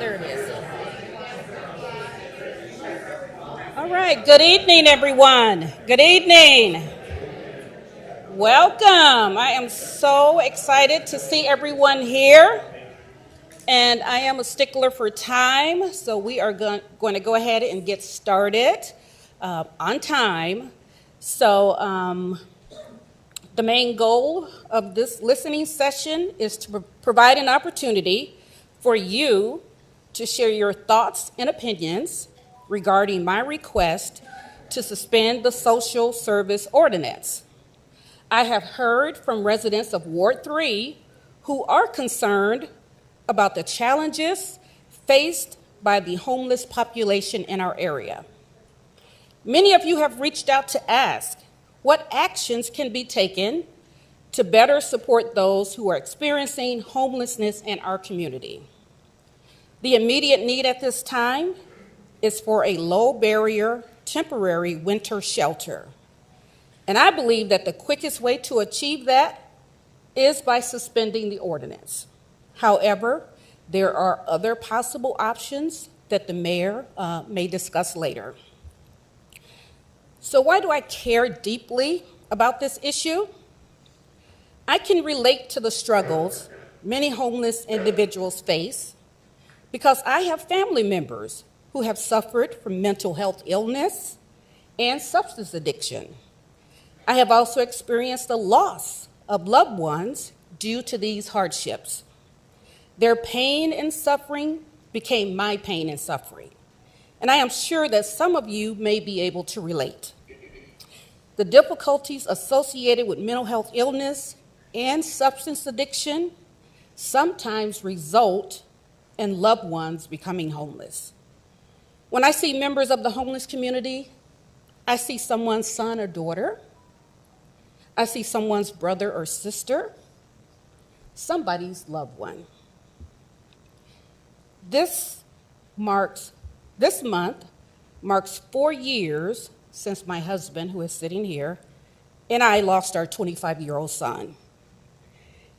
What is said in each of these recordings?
There it is. All right. Good evening, everyone. Good evening. Welcome. I am so excited to see everyone here. And I am a stickler for time, so we are going to go ahead and get started on time. So the main goal of this listening session is to provide an opportunity for you to share your thoughts and opinions regarding my request to suspend the social service ordinance. I have heard from residents of Ward 3 who are concerned about the challenges faced by the homeless population in our area. Many of you have reached out to ask what actions can be taken to better support those who are experiencing homelessness in our community. The immediate need at this time is for a low-barrier, temporary winter shelter. And I believe that the quickest way to achieve that is by suspending the ordinance. However, there are other possible options that the mayor may discuss later. So why do I care deeply about this issue? I can relate to the struggles many homeless individuals face because I have family members who have suffered from mental health illness and substance addiction. I have also experienced the loss of loved ones due to these hardships. Their pain and suffering became my pain and suffering, and I am sure that some of you may be able to relate. The difficulties associated with mental health illness and substance addiction sometimes result in loved ones becoming homeless. When I see members of the homeless community, I see someone's son or daughter. I see someone's brother or sister, somebody's loved one. This month marks 4 years since my husband, who is sitting here, and I lost our 25-year-old son.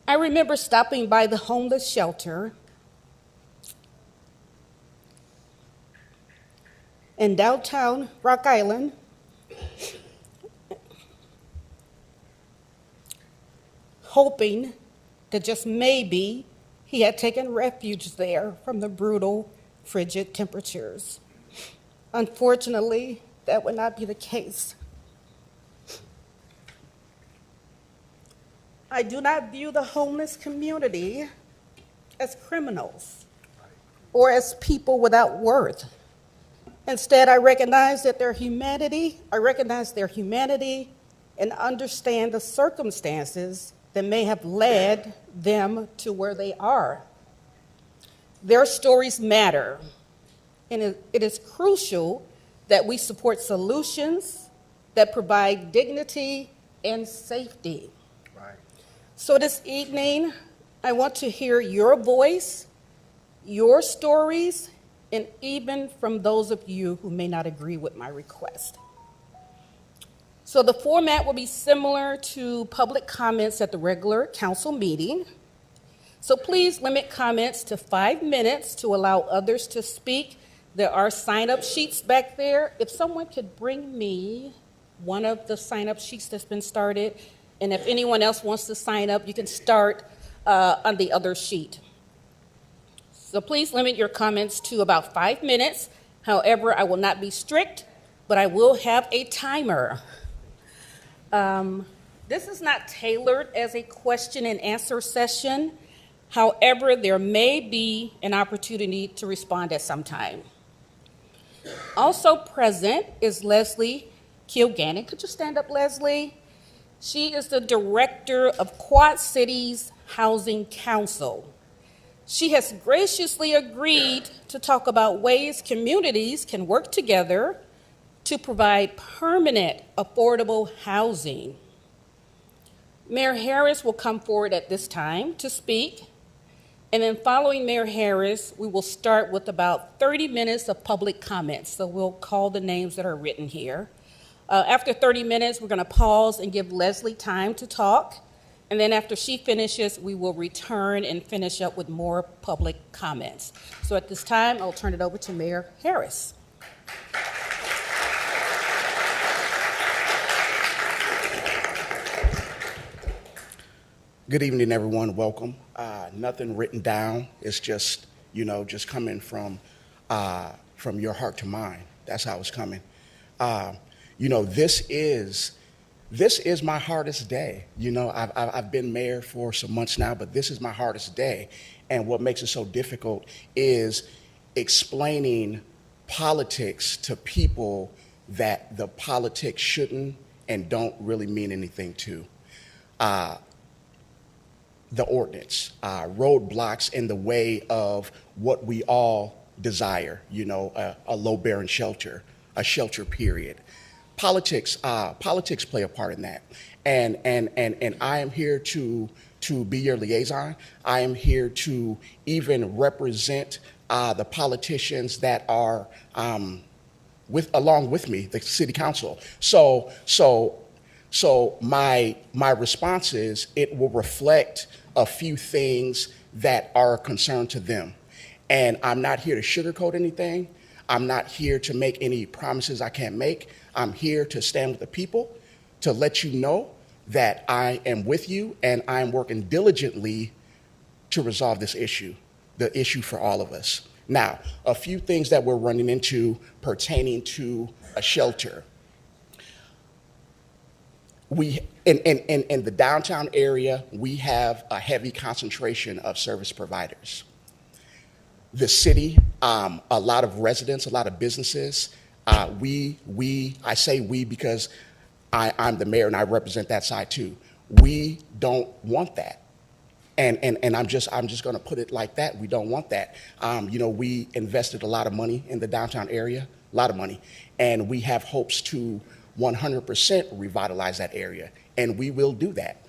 I remember stopping by the homeless shelter in downtown Rock Island hoping that just maybe he had taken refuge there from the brutal, frigid temperatures. Unfortunately, that would not be the case. I do not view the homeless community as criminals or as people without worth. Instead, I recognize their humanity and understand the circumstances that may have led them to where they are. Their stories matter, and it is crucial that we support solutions that provide dignity and safety. Right. So this evening, I want to hear your voice, your stories, and even from those of you who may not agree with my request. So the format will be similar to public comments at the regular council meeting. So please limit comments to 5 minutes to allow others to speak. There are sign-up sheets back there. If someone could bring me one of the sign-up sheets that's been started, and if anyone else wants to sign up, you can start on the other sheet. So please limit your comments to about 5 minutes. However, I will not be strict, but I will have a timer. This is not tailored as a question and answer session. However, there may be an opportunity to respond at some time. Also present is Leslie Kilgannon. Could you stand up, Leslie? She is the director of Quad Cities Housing Council. She has graciously agreed to talk about ways communities can work together to provide permanent, affordable housing. Mayor Harris will come forward at this time to speak, and then following Mayor Harris, we will start with about 30 minutes of public comments, so we'll call the names that are written here. After 30 minutes, we're going to pause and give Leslie time to talk, And then after she finishes, we will return and finish up with more public comments. So at this time, I'll turn it over to Mayor Harris. Good evening, everyone. Welcome. Nothing written down. It's just, just coming from your heart to mine. That's how it's coming. This is my hardest day. I've been mayor for some months now, but this is my hardest day. And what makes it so difficult is explaining politics to people that the politics shouldn't and don't really mean anything to. The ordinance, roadblocks in the way of what we all desire, a low-bearing shelter, a shelter period. Politics play a part in that. And I am here to be your liaison. I am here to even represent the politicians that are along with me, the city council. So my response is it will reflect a few things that are a concern to them. And I'm not here to sugarcoat anything. I'm not here to make any promises I can't make. I'm here to stand with the people, to let you know that I am with you and I'm working diligently to resolve this issue, the issue for all of us. Now, a few things that we're running into pertaining to a shelter. In the downtown area, we have a heavy concentration of service providers. The city, a lot of residents, a lot of businesses, I say we because I'm the mayor and I represent that side too. We don't want that. And I'm just going to put it like that. We don't want that. We invested a lot of money in the downtown area, a lot of money, and we have hopes to 100% revitalize that area, and we will do that.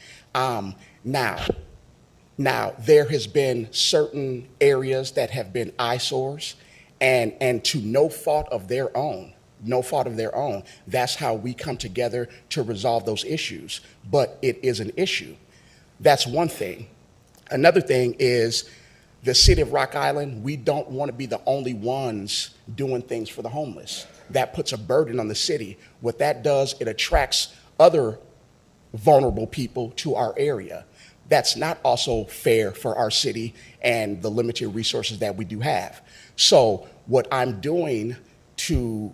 Now there has been certain areas that have been eyesores, and to no fault of their own, that's how we come together to resolve those issues. But it is an issue. That's one thing. Another thing is the city of Rock Island, we don't want to be the only ones doing things for the homeless. That puts a burden on the city. What that does, it attracts other vulnerable people to our area. That's not also fair for our city and the limited resources that we do have. So what I'm doing to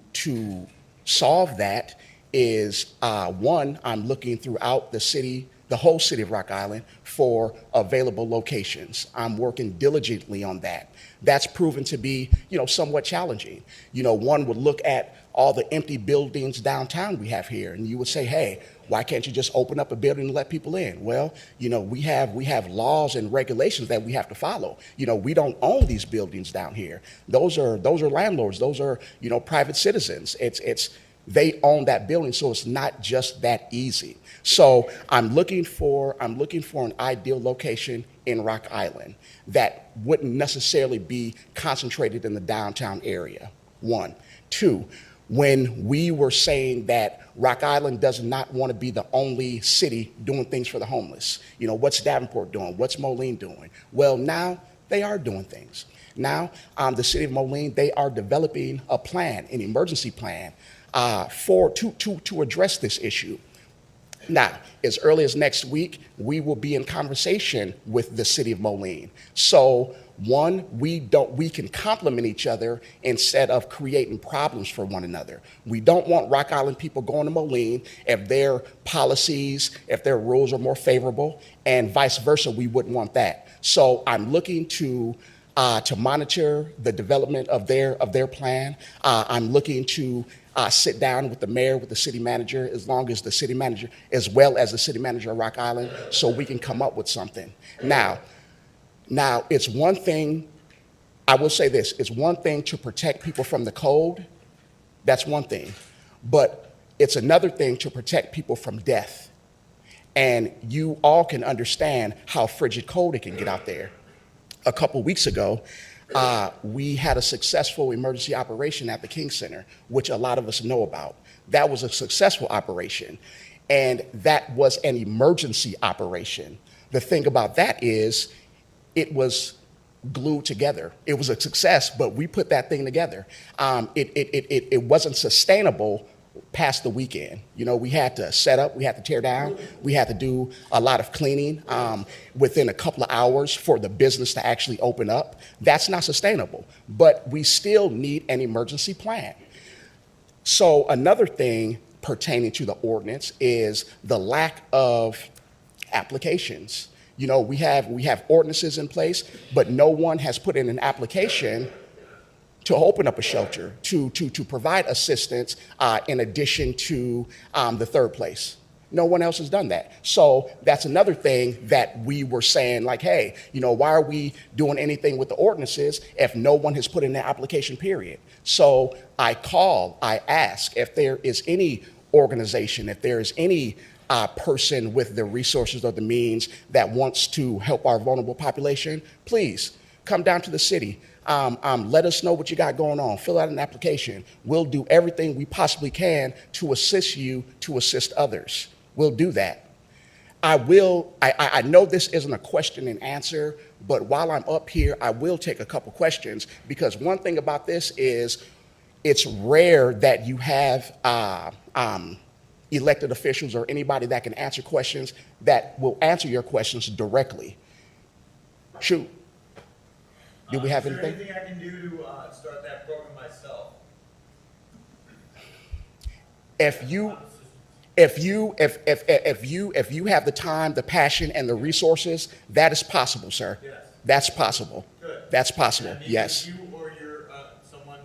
solve that is, one, I'm looking throughout the city, the whole city of Rock Island, for available locations. I'm working diligently on that. That's proven to be, somewhat challenging. One would look at all the empty buildings downtown we have here, and you would say, hey, why can't you just open up a building and let people in? Well, we have laws and regulations that we have to follow. We don't own these buildings down here. Those are landlords. Those are, private citizens. They own that building, so it's not just that easy. So I'm looking for an ideal location in Rock Island that wouldn't necessarily be concentrated in the downtown area, one. Two, when we were saying that Rock Island does not want to be the only city doing things for the homeless, what's Davenport doing? What's Moline doing? Well, now they are doing things. Now, the city of Moline, they are developing a plan, an emergency plan, to address this issue. Now, as early as next week, we will be in conversation with the city of Moline. So, one, we can complement each other instead of creating problems for one another. We don't want Rock Island people going to Moline if their policies, if their rules are more favorable, and vice versa, we wouldn't want that. So I'm looking to monitor the development of their plan. I'm looking to sit down with the mayor, with the city manager, as well as the city manager of Rock Island, so we can come up with something. Now, it's one thing, I will say this, it's one thing to protect people from the cold, that's one thing, but it's another thing to protect people from death. And you all can understand how frigid cold it can get out there. A couple weeks ago, we had a successful emergency operation at the King Center, which a lot of us know about. That was a successful operation. and that was an emergency operation. The thing about that is it was glued together. It was a success, but we put that thing together. It wasn't sustainable past the weekend. You know, we had to set up, we had to tear down, we had to do a lot of cleaning within a couple of hours for the business to actually open up. That's not sustainable, but we still need an emergency plan. So another thing pertaining to the ordinance is the lack of applications. You know, we have ordinances in place, but no one has put in an application to open up a shelter, to provide assistance in addition to the third place. No one else has done that. So that's another thing that we were saying, like, hey, you know, why are we doing anything with the ordinances if no one has put in an application, period? So I ask if there is any organization, if there is any person with the resources or the means that wants to help our vulnerable population, please come down to the city. Let us know what you got going on. Fill out an application. We'll do everything we possibly can to assist you, to assist others. We'll do that. I know this isn't a question and answer, but while I'm up here, I will take a couple questions, because one thing about this is it's rare that you have elected officials or anybody that can answer questions that will answer your questions directly. Shoot. Do we have anything? Is there anything I can do to start that program myself? If you have the time, the passion, and the resources, that is possible, sir. Yes. That's possible. Good. That's possible. And Yes. you or your someone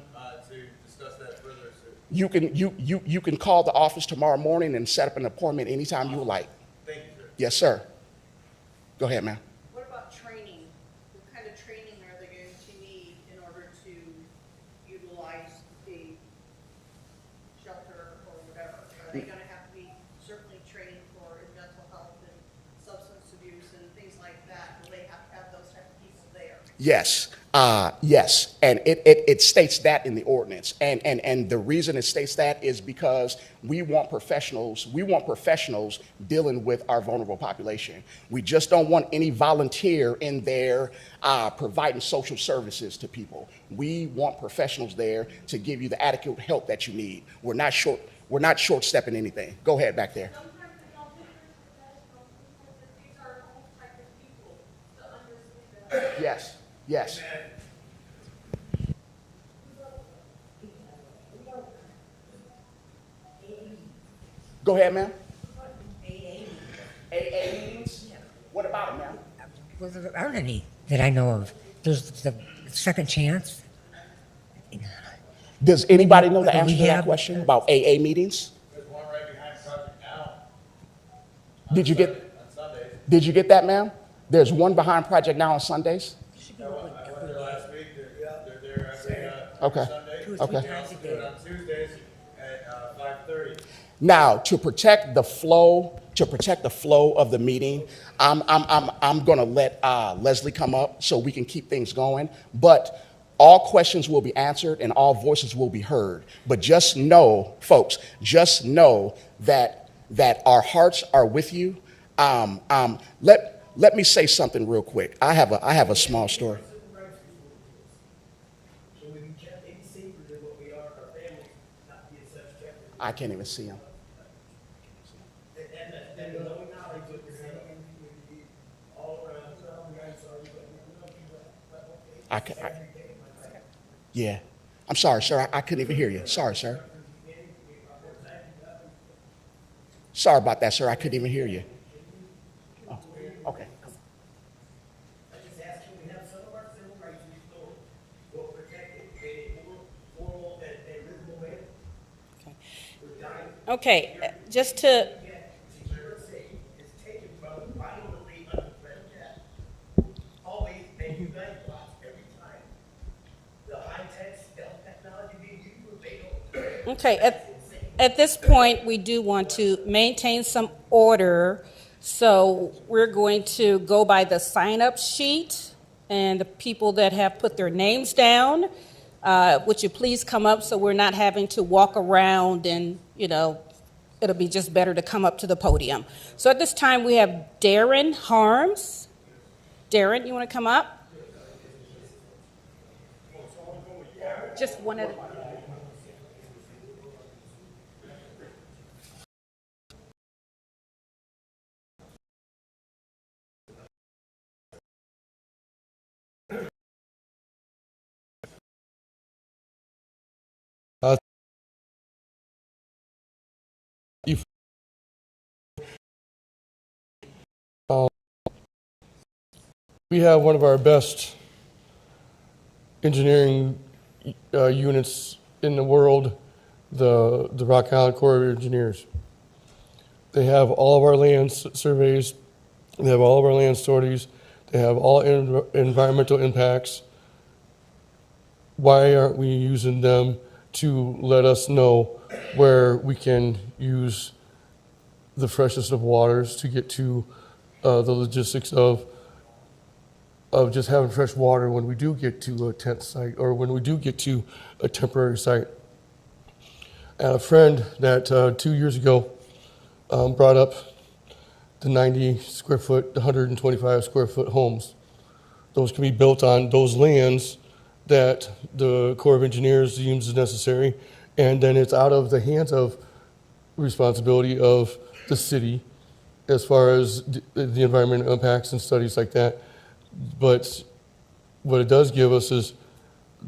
to discuss that further. So. You can call the office tomorrow morning and set up an appointment anytime you would like. Thank you, sir. Yes, sir. Go ahead, ma'am. What about training? What kind of training are they going to need in order to utilize the shelter or whatever? Are they going to have to be certainly trained for mental health and substance abuse and things like that? Will they have to have those type of people there? Yes, yes, and it states that in the ordinance, and the reason it states that is because we want professionals dealing with our vulnerable population. We just don't want any volunteer in there providing social services to people. We want professionals there to give you the adequate help that you need. We're not short-stepping anything. Go ahead back there. Sometimes the volunteers because these are all type of people to understand. Yes, yes. Go ahead, ma'am. AA meetings? What about them, ma'am? Well, there aren't any that I know of. There's the second chance. Does anybody know the We answer to that have- question about AA meetings? There's one right behind Project Now. Did you get? On Sundays. Did you get that, ma'am? There's one behind Project Now on Sundays? I went there last week. They're there every Okay. Sunday. 2 or 3 Okay. times a Do it day. on Tuesdays at 5:30. Now, to protect the flow of the meeting, I'm going to let Leslie come up so we can keep things going. But all questions will be answered and all voices will be heard. But just know, folks, just know that our hearts are with you. Let me say something real quick. I have a small story. So we can kept any safer than what we are, our families not being such kept. I can't even see him. And the knowing knowledge of the same community all around, I'm sorry, but I yeah. I'm sorry, sir. I couldn't even hear you. Sorry, sir. Sorry about that, sir. I couldn't even hear you. Oh, okay. I just asked, can we have some of our civil rights restored? We'll protect it in a more formal and reasonable way. We're dying Okay, just to, to secure state is taken from violently unprecedented. Always, and you guys watch every time. The high-tech stealth technology being used with Beethoven. okay, at this point, we do want to maintain some order. So we're going to go by the sign-up sheet and the people that have put their names down. Would you please come up so we're not having to walk around and, it'll be just better to come up to the podium. So at this time, we have Darren Harms. Darren, you want to come up? Just one at a time. We have one of our best engineering units in the world, the Rock Island Corps of Engineers. They have all of our land surveys, they have all of our land studies, they have all environmental impacts. Why aren't we using them to let us know where we can use the freshest of waters to get to the logistics of just having fresh water when we do get to a tent site or when we do get to a temporary site? And a friend that 2 years ago brought up the 90 square foot, the 125 square foot homes. Those can be built on those lands that the Corps of Engineers deems is necessary, and then it's out of the hands of responsibility of the city as far as the environmental impacts and studies like that. But what it does give us is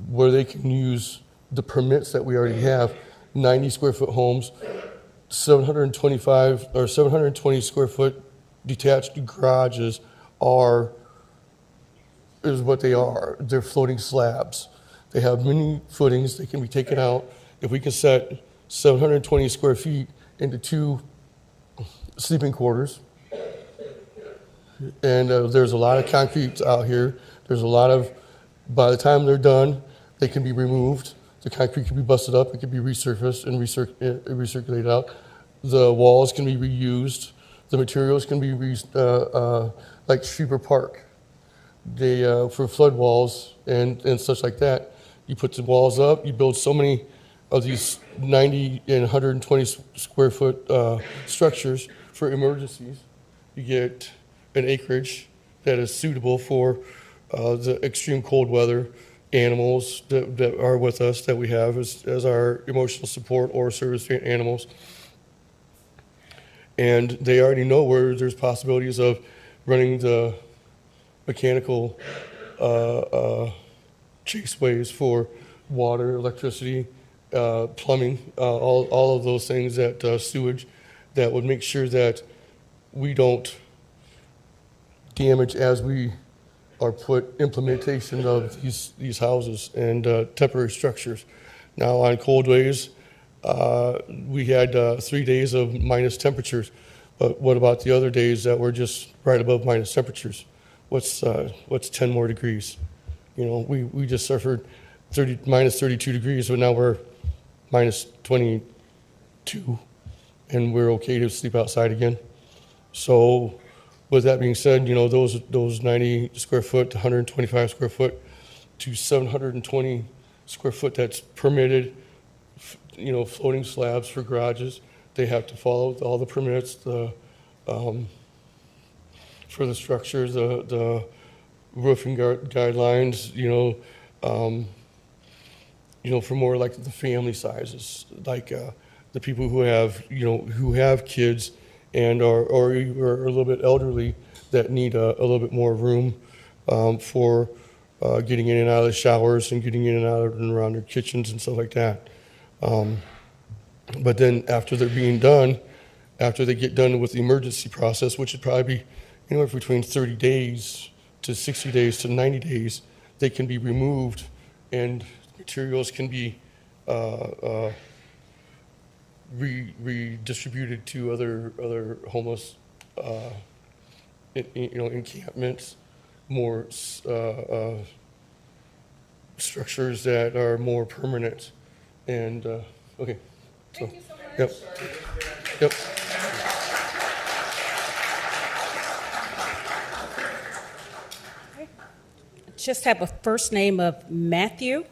where they can use the permits that we already have, 90 square foot homes, 725 or 720 square foot detached garages is what they are. They're floating slabs. They have many footings. They can be taken out. If we can set 720 square feet into 2 sleeping quarters, and there's a lot of concrete out here. There's a lot of, by the time they're done, they can be removed. The concrete can be busted up. It can be resurfaced and recirculated out. The walls can be reused. The materials can be like Shrever Park. They for flood walls and such like that. You put the walls up. You build so many of these 90 and 120 square foot structures for emergencies. You get an acreage that is suitable for the extreme cold weather, animals that are with us that we have as our emotional support or service animals. And they already know where there's possibilities of running the mechanical chaseways for water, electricity, plumbing, all of those things, that sewage, that would make sure that we don't damage as we are put implementation of these houses and temporary structures. Now on cold days, we had 3 days of minus temperatures, but what about the other days that were just right above minus temperatures? What's 10 more degrees? You know, we just suffered minus 32 degrees, but now we're minus 22, and we're okay to sleep outside again. So with that being said, you know, those 90 square foot to 125 square foot to 720 square foot that's permitted, you know, floating slabs for garages, they have to follow all the permits, for the structures, the roofing guidelines, you know, for more like the family sizes, like the people who have, you know, who have kids and are a little bit elderly that need a little bit more room for getting in and out of the showers and getting in and out and around their kitchens and stuff like that. But then after they're being done, after they get done with the emergency process, which would probably be anywhere between 30 days to 60 days to 90 days, they can be removed and materials can be redistributed to other homeless, you know, encampments, more structures that are more permanent. And okay, so Thank you so much. Yep. Just have a first name of Matthew.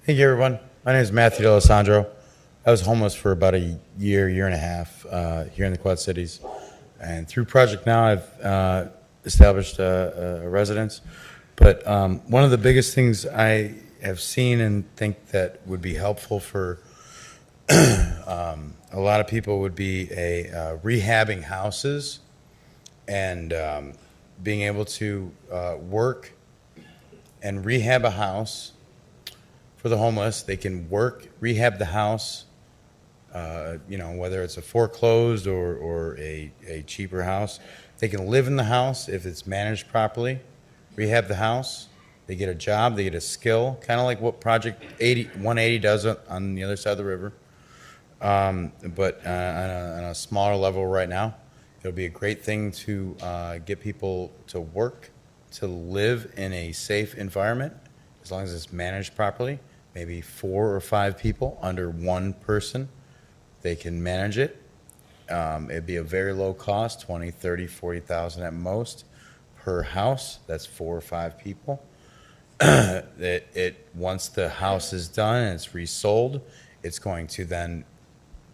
Thank you, everyone. My name is Matthew D'Alessandro. I was homeless for about a year and a half here in the Quad Cities. And through Project Now, I've established a residence. But one of the biggest things I have seen and think that would be helpful for a lot of people would be rehabbing houses and being able to work and rehab a house for the homeless. They can work, rehab the house, whether it's a foreclosed or a cheaper house. They can live in the house if it's managed properly, rehab the house. They get a job, they get a skill, kind of like what Project 180 does on the other side of the river, but on a smaller level right now. It'll be a great thing to get people to work, to live in a safe environment, as long as it's managed properly. Maybe 4 or 5 people under one person, they can manage it. It'd be a very low cost, 20, 30, 40,000 at most per house. That's 4 or 5 people. Once the house is done and it's resold, it's going to then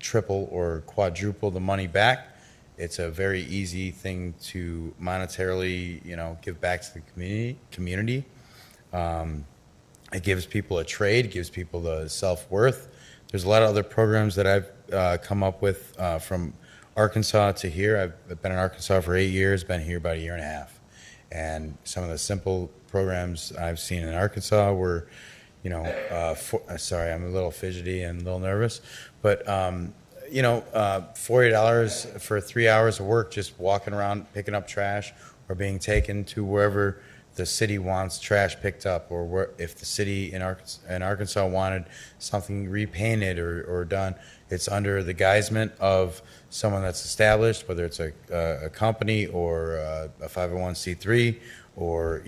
triple or quadruple the money back. It's a very easy thing to monetarily, give back to the community. It gives people a trade, gives people the self-worth. There's a lot of other programs that I've come up with from Arkansas to here. I've been in Arkansas for 8 years, been here about a year and a half. And some of the simple programs I've seen in Arkansas were, sorry, I'm a little fidgety and a little nervous, but, $40 for 3 hours of work, just walking around, picking up trash, or being taken to wherever the city wants trash picked up, or if the city in Arkansas wanted something repainted or done, it's under the guisement of someone that's established, whether it's a company or a 501c3 or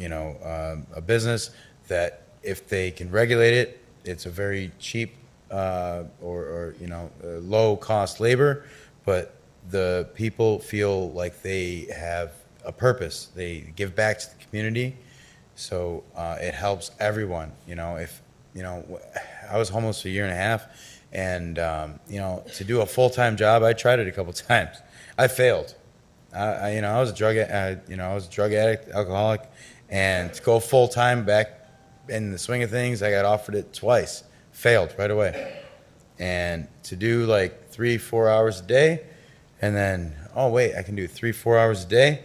a business, that if they can regulate it, it's a very cheap low cost labor, but the people feel like they have a purpose. They give back to the community, so it helps everyone. I was homeless for a year and a half, and to do a full-time job, I tried it a couple times. I failed. I was a drug addict, alcoholic, and to go full-time back in the swing of things, I got offered it twice. Failed right away. And to do like 3-4 hours a day, and then, oh wait, I can do 3-4 hours a day.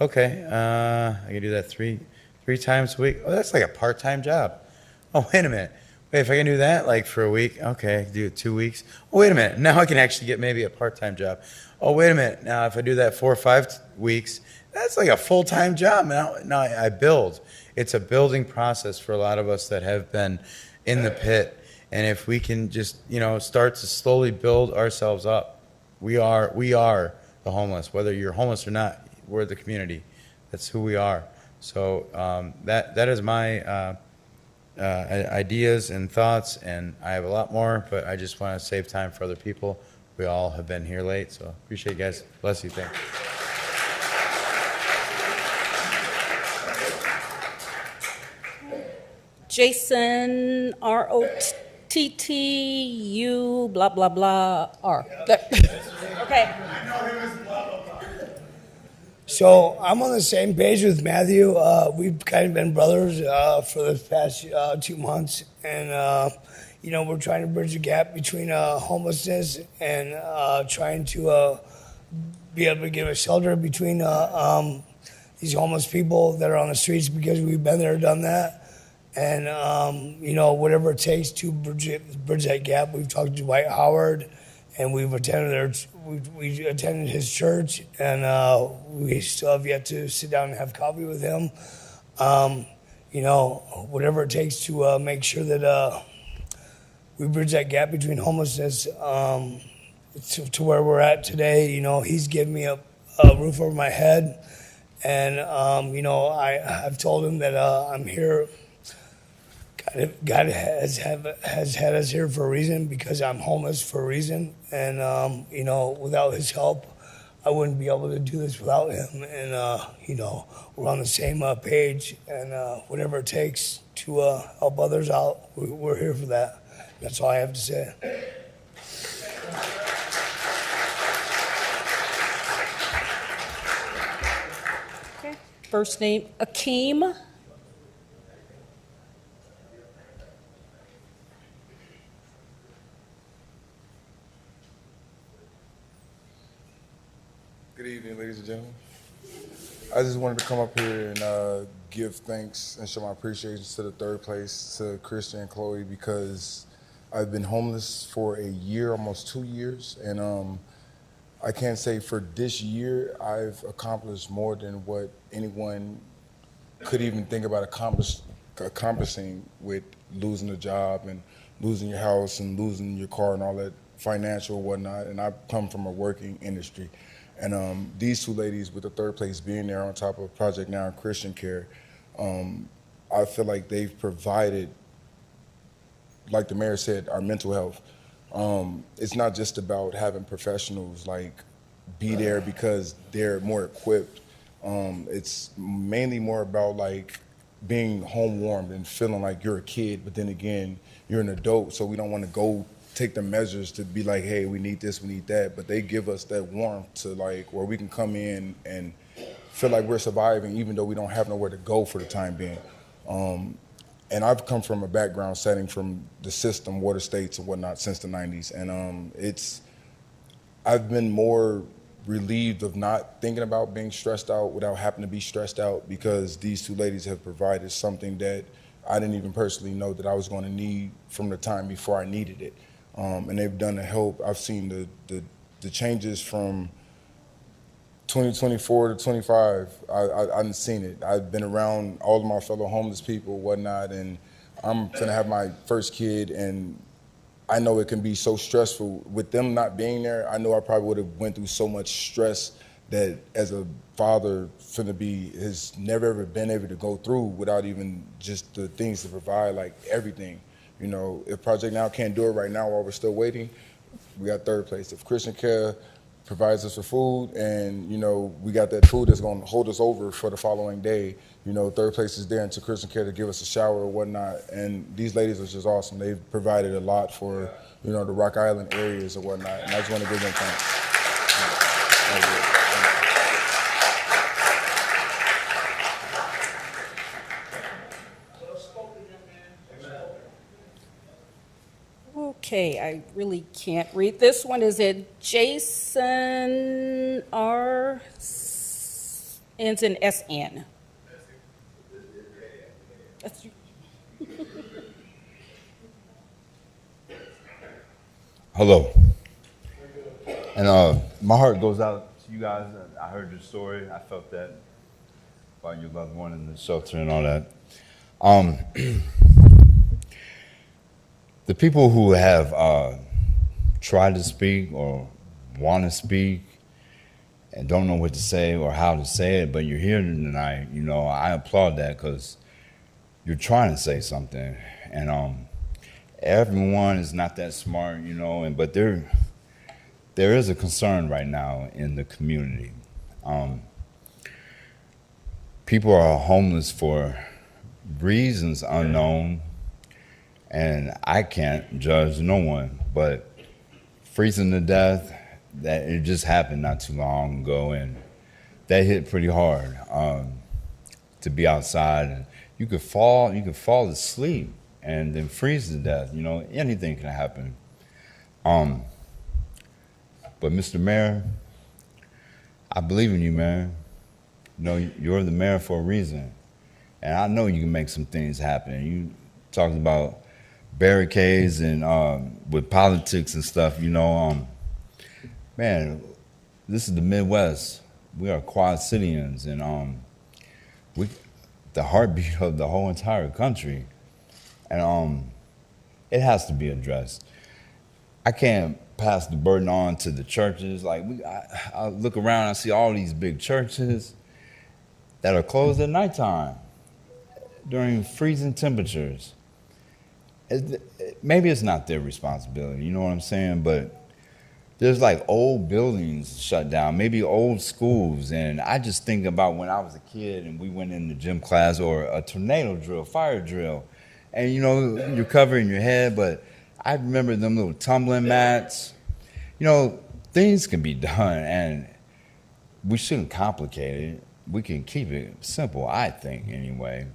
Okay, I can do that three times a week. Oh, that's like a part-time job. Oh, wait a minute. Wait, if I can do that like for a week, okay, I can do it 2 weeks. Oh, wait a minute. Now I can actually get maybe a part-time job. Oh, wait a minute. Now if I do that 4 or 5 weeks, that's like a full-time job. Now I build. It's a building process for a lot of us that have been in the pit. And if we can just, start to slowly build ourselves up, we are the homeless. Whether you're homeless or not, we're the community. That's who we are. So that is my ideas and thoughts, and I have a lot more, but I just want to save time for other people. We all have been here late, so appreciate you guys. Bless you. Thanks. Jason, ROTTU, blah, blah, blah, R. Okay. So I'm on the same page with Matthew. We've kind of been brothers for the past 2 months. And, we're trying to bridge the gap between homelessness and trying to be able to give a shelter between these homeless people that are on the streets, because we've been there, done that. And, whatever it takes to bridge that gap. We've talked to Dwight Howard, and we've attended we attended his church, and we still have yet to sit down and have coffee with him. Whatever it takes to make sure that we bridge that gap between homelessness to where we're at today. He's given me a roof over my head, and I've told him that I'm here. God has had us here for a reason, because I'm homeless for a reason. And, without his help, I wouldn't be able to do this without him. And, you know, we're on the same page, and whatever it takes to help others out, we're here for that. That's all I have to say. Okay. First name, Akeem. Good evening, ladies and gentlemen. I just wanted to come up here and give thanks and show my appreciation to the third place, to Christian and Chloe, because I've been homeless for a year, almost 2 years, and I can't say for this year I've accomplished more than what anyone could even think about accomplishing with losing a job and losing your house and losing your car and all that financial and whatnot. And I come from a working industry. And these two ladies with the third place being there on top of Project Now and Christian Care, I feel like they've provided, like the mayor said, our mental health. It's not just about having professionals like be there because they're more equipped. It's mainly more about like being home warmed and feeling like you're a kid, but then again, you're an adult, so we don't want to go take the measures to be like, hey, we need this, we need that, but they give us that warmth to like where we can come in and feel like we're surviving even though we don't have nowhere to go for the time being. And I've come from a background setting from the system, water states and whatnot since the 90s, and I've been more relieved of not thinking about being stressed out without having to be stressed out, because these two ladies have provided something that I didn't even personally know that I was going to need from the time before I needed it. And they've done the help. I've seen the changes from 2024 to 25. I've seen it. I've been around all of my fellow homeless people, whatnot, and I'm gonna have my first kid, and I know it can be so stressful. With them not being there, I know I probably would have went through so much stress that as a father has never ever been able to go through without even just the things to provide, like everything. You know, if Project Now can't do it right now while we're still waiting, we got third place. If Christian Care provides us with food and, you know, we got that food that's going to hold us over for the following day, you know, third place is there into Christian Care to give us a shower or whatnot. And these ladies are just awesome. They've provided a lot for, you know, the Rock Island areas or whatnot. And I just want to give them thanks. Okay, I really can't read this one. Is it Jason R. Ends in SN? That's Hello. And my heart goes out to you guys. I heard your story. I felt that about your loved one in the shelter and all that. The people who have tried to speak or want to speak and don't know what to say or how to say it, but you're here tonight, you know, I applaud that because you're trying to say something. And everyone is not that smart, you know, but there is a concern right now in the community. People are homeless for reasons unknown, and I can't judge no one, but freezing to death, that it just happened not too long ago, and that hit pretty hard. To be outside and you could fall asleep and then freeze to death. You know, anything can happen. But Mr. Mayor, I believe in you, man. You know, you're the mayor for a reason, and I know you can make some things happen. You talked about barricades and with politics and stuff, you know, man, this is the Midwest. We are Quad Cityans, and the heartbeat of the whole entire country, and it has to be addressed. I can't pass the burden on to the churches. Like I look around, I see all these big churches that are closed at nighttime during freezing temperatures. Maybe it's not their responsibility, you know what I'm saying? But there's like old buildings shut down, maybe old schools. And I just think about when I was a kid and we went into gym class or a tornado drill, fire drill, and you're covering your head, but I remember them little tumbling mats. Things can be done, and we shouldn't complicate it. We can keep it simple, I think, anyway.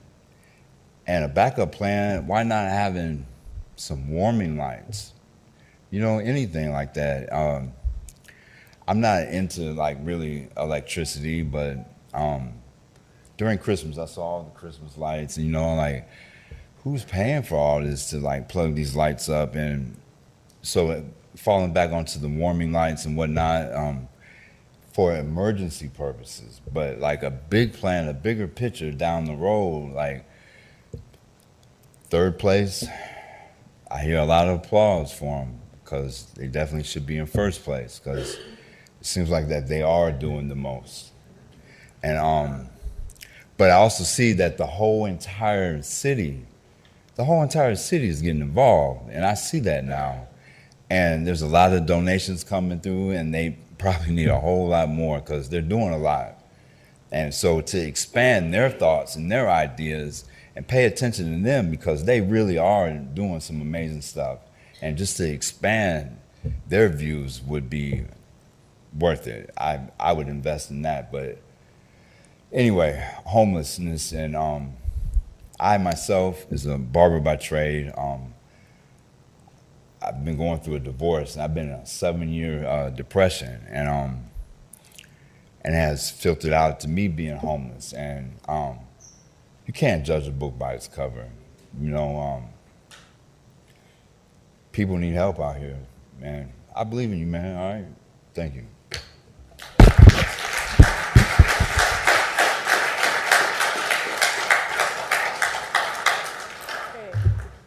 And a backup plan, why not having some warming lights? Anything like that. I'm not into like really electricity, but during Christmas, I saw all the Christmas lights, and like, who's paying for all this to like plug these lights up? And so falling back onto the warming lights and whatnot, for emergency purposes, but like a big plan, a bigger picture down the road, like third place, I hear a lot of applause for them because they definitely should be in first place because it seems like that they are doing the most. And but I also see that the whole entire city is getting involved, and I see that now. And there's a lot of donations coming through, and they probably need a whole lot more because they're doing a lot. And so to expand their thoughts and their ideas and pay attention to them because they really are doing some amazing stuff. And just to expand their views would be worth it. I would invest in that. But anyway, homelessness, and I myself is a barber by trade. I've been going through a divorce, and I've been in a 7-year depression, and it has filtered out to me being homeless. And you can't judge a book by its cover. People need help out here, man. I believe in you, man. All right, thank you.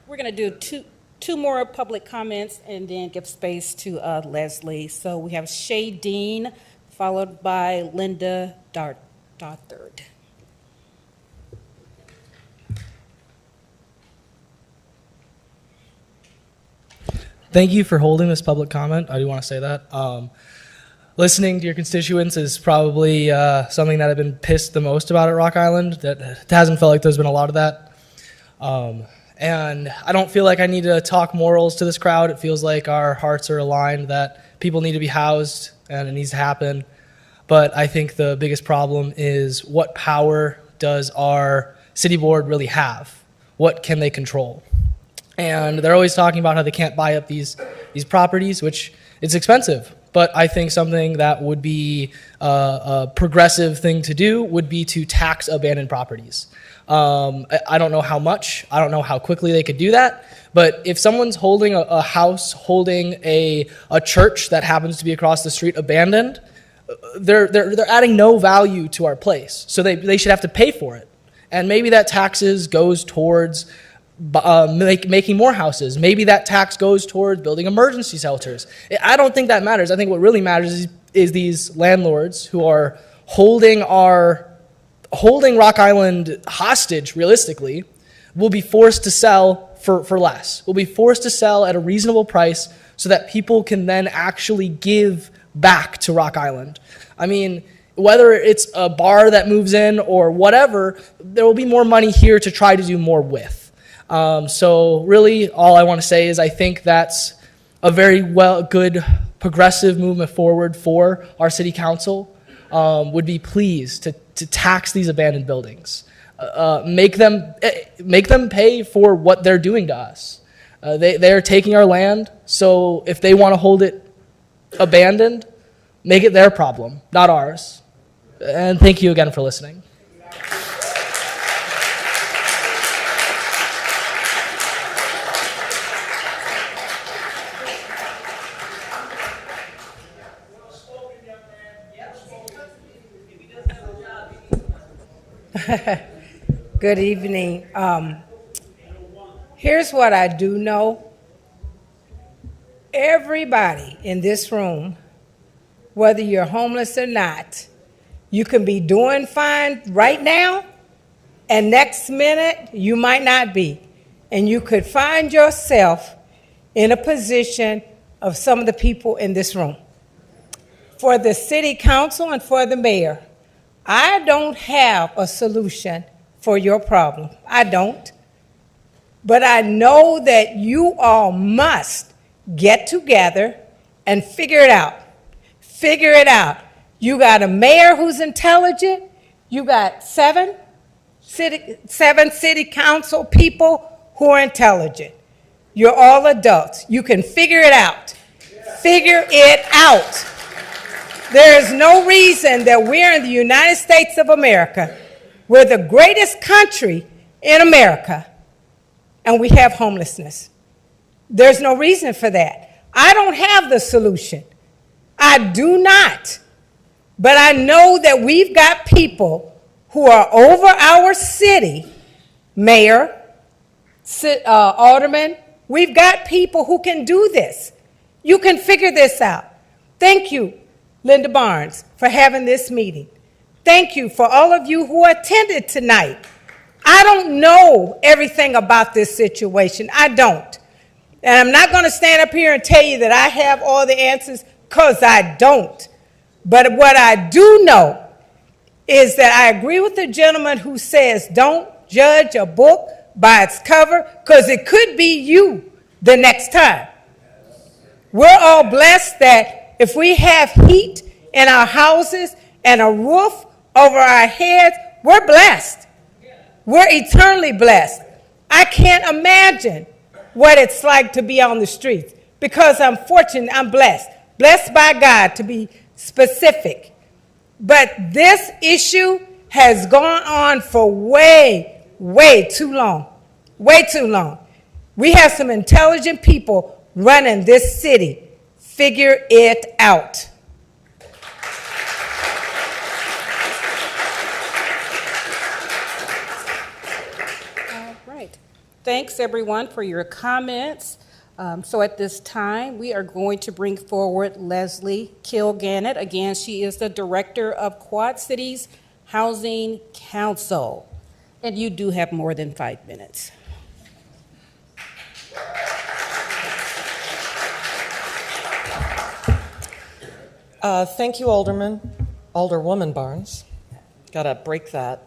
We're going to do two more public comments and then give space to Leslie. So we have Shay Dean, followed by Linda Dothard. Thank you for holding this public comment. I do want to say that. Listening to your constituents is probably something that I've been pissed the most about at Rock Island. That it hasn't felt like there's been a lot of that. And I don't feel like I need to talk morals to this crowd. It feels like our hearts are aligned, that people need to be housed and it needs to happen. But I think the biggest problem is, what power does our city board really have? What can they control? And they're always talking about how they can't buy up these properties, which it's expensive. But I think something that would be a progressive thing to do would be to tax abandoned properties. I don't know how much, I don't know how quickly they could do that, but if someone's holding a house, holding a church that happens to be across the street abandoned, they're adding no value to our place. So they should have to pay for it. And maybe that taxes goes towards making more houses. Maybe that tax goes towards building emergency shelters. I don't think that matters. I think what really matters is these landlords who are holding Rock Island hostage, realistically, will be forced to sell for less. Will be forced to sell at a reasonable price so that people can then actually give back to Rock Island. I mean, whether it's a bar that moves in or whatever, there will be more money here to try to do more with. So really, all I want to say is I think that's a very good progressive movement forward for our city council. Would be pleased to tax these abandoned buildings, make them pay for what they're doing to us. They're taking our land, so if they want to hold it abandoned, make it their problem, not ours. And thank you again for listening. Good evening. Here's what I do know. Everybody in this room, whether you're homeless or not, you can be doing fine right now, and next minute you might not be. And you could find yourself in a position of some of the people in this room. for the city council and for the mayor. I don't have a solution for your problem. I don't. But I know that you all must get together and figure it out. Figure it out. You got a mayor who's intelligent. You got seven city council people who are intelligent. You're all adults. You can figure it out. Figure it out. There is no reason that we're in the United States of America. We're the greatest country in America, and we have homelessness. There's no reason for that. I don't have the solution. I do not. But I know that we've got people who are over our city, mayor, alderman. We've got people who can do this. You can figure this out. Thank you, Linda Barnes, for having this meeting. Thank you for all of you who attended tonight. I don't know everything about this situation. I don't. And I'm not going to stand up here and tell you that I have all the answers, because I don't. But what I do know is that I agree with the gentleman who says don't judge a book by its cover, because it could be you the next time. We're all blessed that if we have heat in our houses and a roof over our heads, we're blessed. We're eternally blessed. I can't imagine what it's like to be on the streets, because I'm fortunate, I'm blessed. Blessed by God, to be specific. But this issue has gone on for way, way too long. Way too long. We have some intelligent people running this city. Figure it out. All right. Thanks, everyone, for your comments. So at this time, we are going to bring forward Leslie Kilgannett. Again, she is the director of Quad Cities Housing Council. And you do have more than 5 minutes. Thank you, Alderwoman Barnes. Gotta break that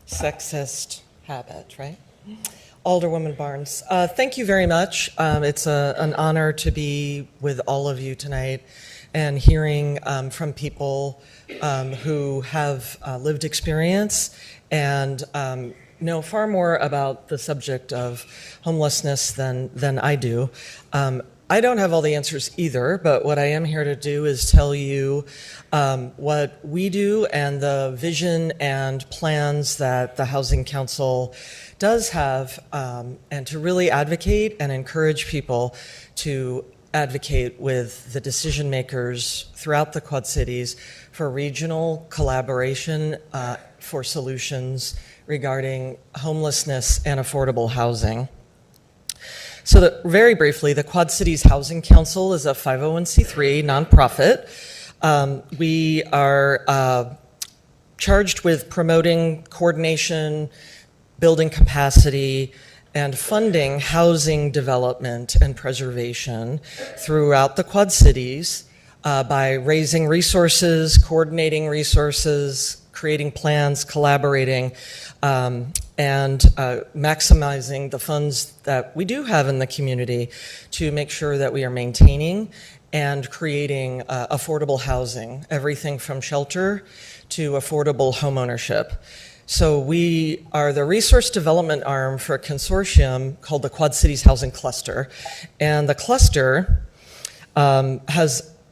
sexist habit, right? Alderwoman Barnes, thank you very much. It's an honor to be with all of you tonight and hearing from people who have lived experience and know far more about the subject of homelessness than I do. I don't have all the answers either, but what I am here to do is tell you what we do and the vision and plans that the Housing Council does have, and to really advocate and encourage people to advocate with the decision makers throughout the Quad Cities for regional collaboration for solutions regarding homelessness and affordable housing. So very briefly, the Quad Cities Housing Council is a 501c3 nonprofit. We are charged with promoting coordination, building capacity, and funding housing development and preservation throughout the Quad Cities by raising resources, coordinating resources, creating plans, collaborating, and maximizing the funds that we do have in the community to make sure that we are maintaining and creating affordable housing, everything from shelter to affordable homeownership. So we are the resource development arm for a consortium called the Quad Cities Housing Cluster. And the cluster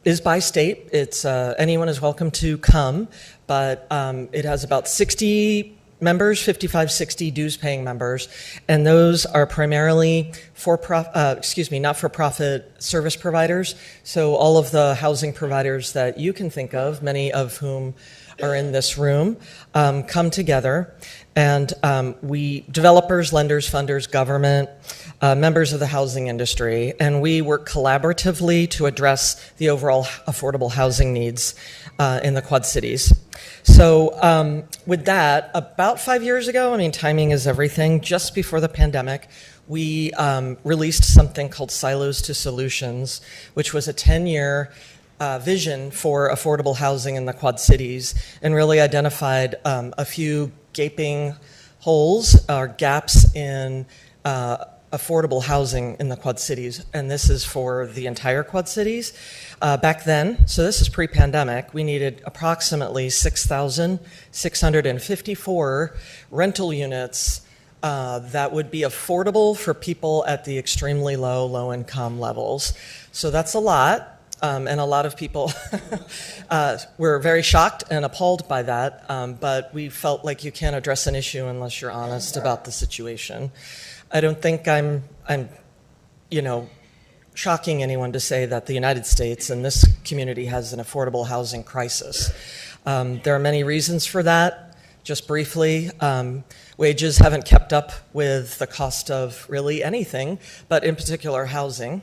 is by state. It's anyone is welcome to come, but it has about 60 members, 55, 60 dues-paying members, and those are primarily not-for-profit service providers. So all of the housing providers that you can think of, many of whom are in this room, come together, and we, developers, lenders, funders, government, members of the housing industry, and we work collaboratively to address the overall affordable housing needs in the Quad Cities. So with that, about 5 years ago, I mean, timing is everything, just before the pandemic, we released something called Silos to Solutions, which was a 10-year vision for affordable housing in the Quad Cities and really identified a few gaping holes or gaps in affordable housing in the Quad Cities, and this is for the entire Quad Cities. Back then, so this is pre-pandemic, we needed approximately 6,654 rental units that would be affordable for people at the extremely low income levels. So that's a lot. And a lot of people were very shocked and appalled by that, but we felt like you can't address an issue unless you're honest about the situation. I don't think I'm shocking anyone to say that the United States and this community has an affordable housing crisis. There are many reasons for that. Just briefly, wages haven't kept up with the cost of really anything, but in particular housing.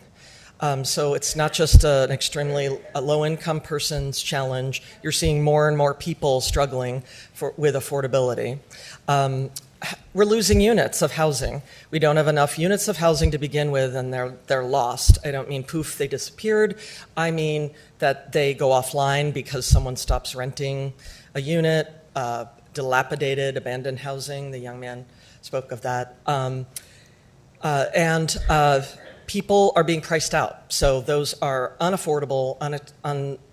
So it's not just an extremely low-income person's challenge. You're seeing more and more people struggling with affordability. We're losing units of housing. We don't have enough units of housing to begin with, and they're lost. I don't mean poof, they disappeared. I mean that they go offline because someone stops renting a unit, dilapidated, abandoned housing. The young man spoke of that. People are being priced out. So those are unaffordable,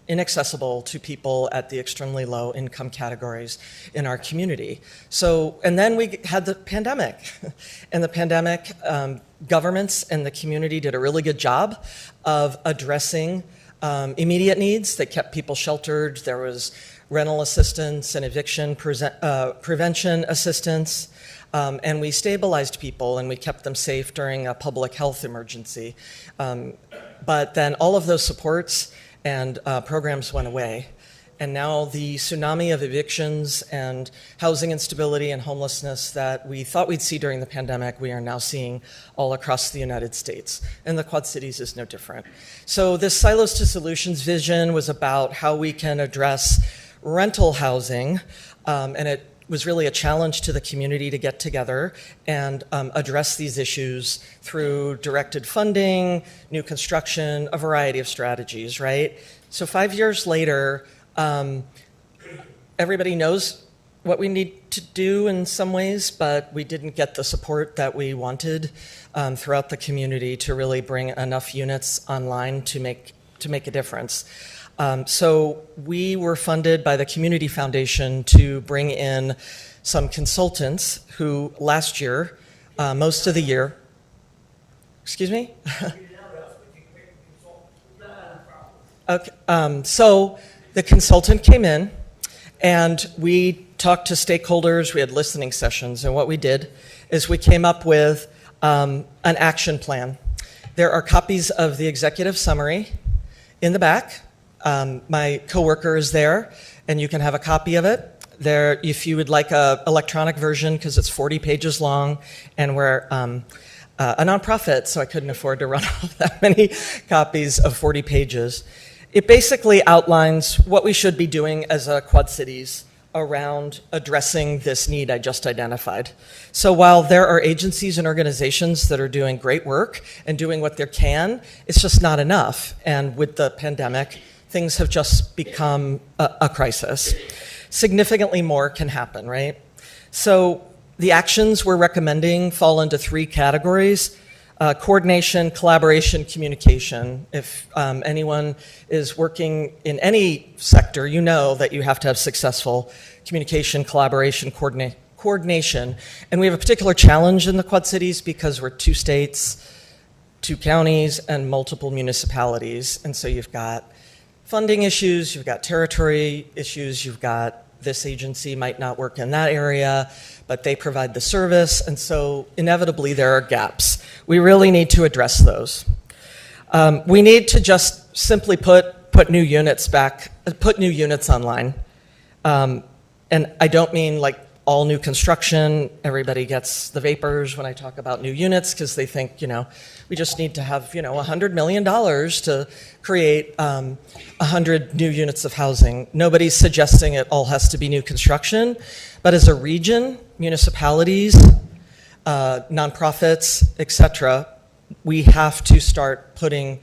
inaccessible to people at the extremely low income categories in our community. So, and then we had the pandemic. And the pandemic, governments and the community did a really good job of addressing immediate needs. They kept people sheltered. There was rental assistance and eviction prevention assistance. And we stabilized people and we kept them safe during a public health emergency. But then all of those supports and programs went away. And now the tsunami of evictions and housing instability and homelessness that we thought we'd see during the pandemic, we are now seeing all across the United States. And the Quad Cities is no different. So this Silos to Solutions vision was about how we can address rental housing, and it was really a challenge to the community to get together and address these issues through directed funding, new construction, a variety of strategies, right? So 5 years later, everybody knows what we need to do in some ways, but we didn't get the support that we wanted throughout the community to really bring enough units online to make a difference. So we were funded by the Community Foundation to bring in some consultants who last year, most of the year, excuse me? Okay, so the consultant came in and we talked to stakeholders, we had listening sessions, and what we did is we came up with an action plan. There are copies of the executive summary in the back. My coworker is there, and you can have a copy of it. There, if you would like an electronic version, because it's 40 pages long, and we're a nonprofit, so I couldn't afford to run off that many copies of 40 pages. It basically outlines what we should be doing as a Quad Cities around addressing this need I just identified. So while there are agencies and organizations that are doing great work and doing what they can, it's just not enough. And with the pandemic, things have just become a crisis. Significantly more can happen, right? So the actions we're recommending fall into three categories: coordination, collaboration, communication. If anyone is working in any sector, you know that you have to have successful communication, collaboration, coordination. And we have a particular challenge in the Quad Cities because we're 2 states, 2 counties, and multiple municipalities. And so you've got funding issues, you've got territory issues, you've got this agency might not work in that area, but they provide the service, and so inevitably there are gaps. We really need to address those. We need to just simply put new units online. And I don't mean like all new construction. Everybody gets the vapors when I talk about new units because they think, we just need to have, $100 million to create 100 new units of housing. Nobody's suggesting it all has to be new construction, but as a region, municipalities, nonprofits, etc., we have to start putting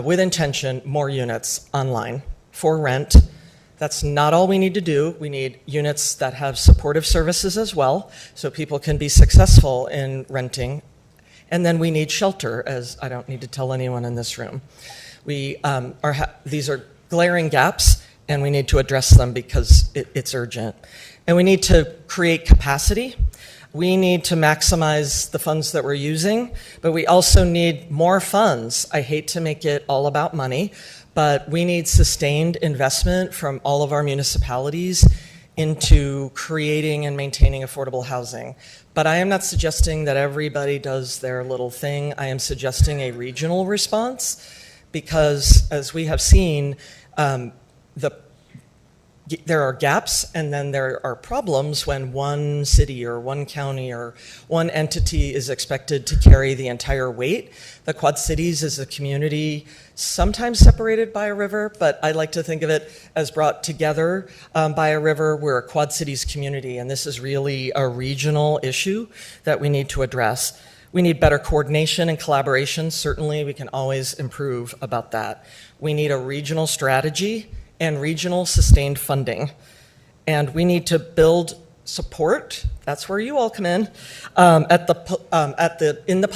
with intention, more units online for rent. That's not all we need to do. We need units that have supportive services as well, so people can be successful in renting. And then we need shelter, as I don't need to tell anyone in this room. These are glaring gaps, and we need to address them because it's urgent. And we need to create capacity. We need to maximize the funds that we're using, but we also need more funds. I hate to make it all about money, but we need sustained investment from all of our municipalities into creating and maintaining affordable housing. But I am not suggesting that everybody does their little thing. I am suggesting a regional response because, as we have seen, there are gaps and then there are problems when one city or one county or one entity is expected to carry the entire weight. The Quad Cities is a community sometimes separated by a river, but I like to think of it as brought together by a river. We're a Quad Cities community, and this is really a regional issue that we need to address. We need better coordination and collaboration. Certainly, we can always improve about that. We need a regional strategy and regional sustained funding. And we need to build support, that's where you all come in, in the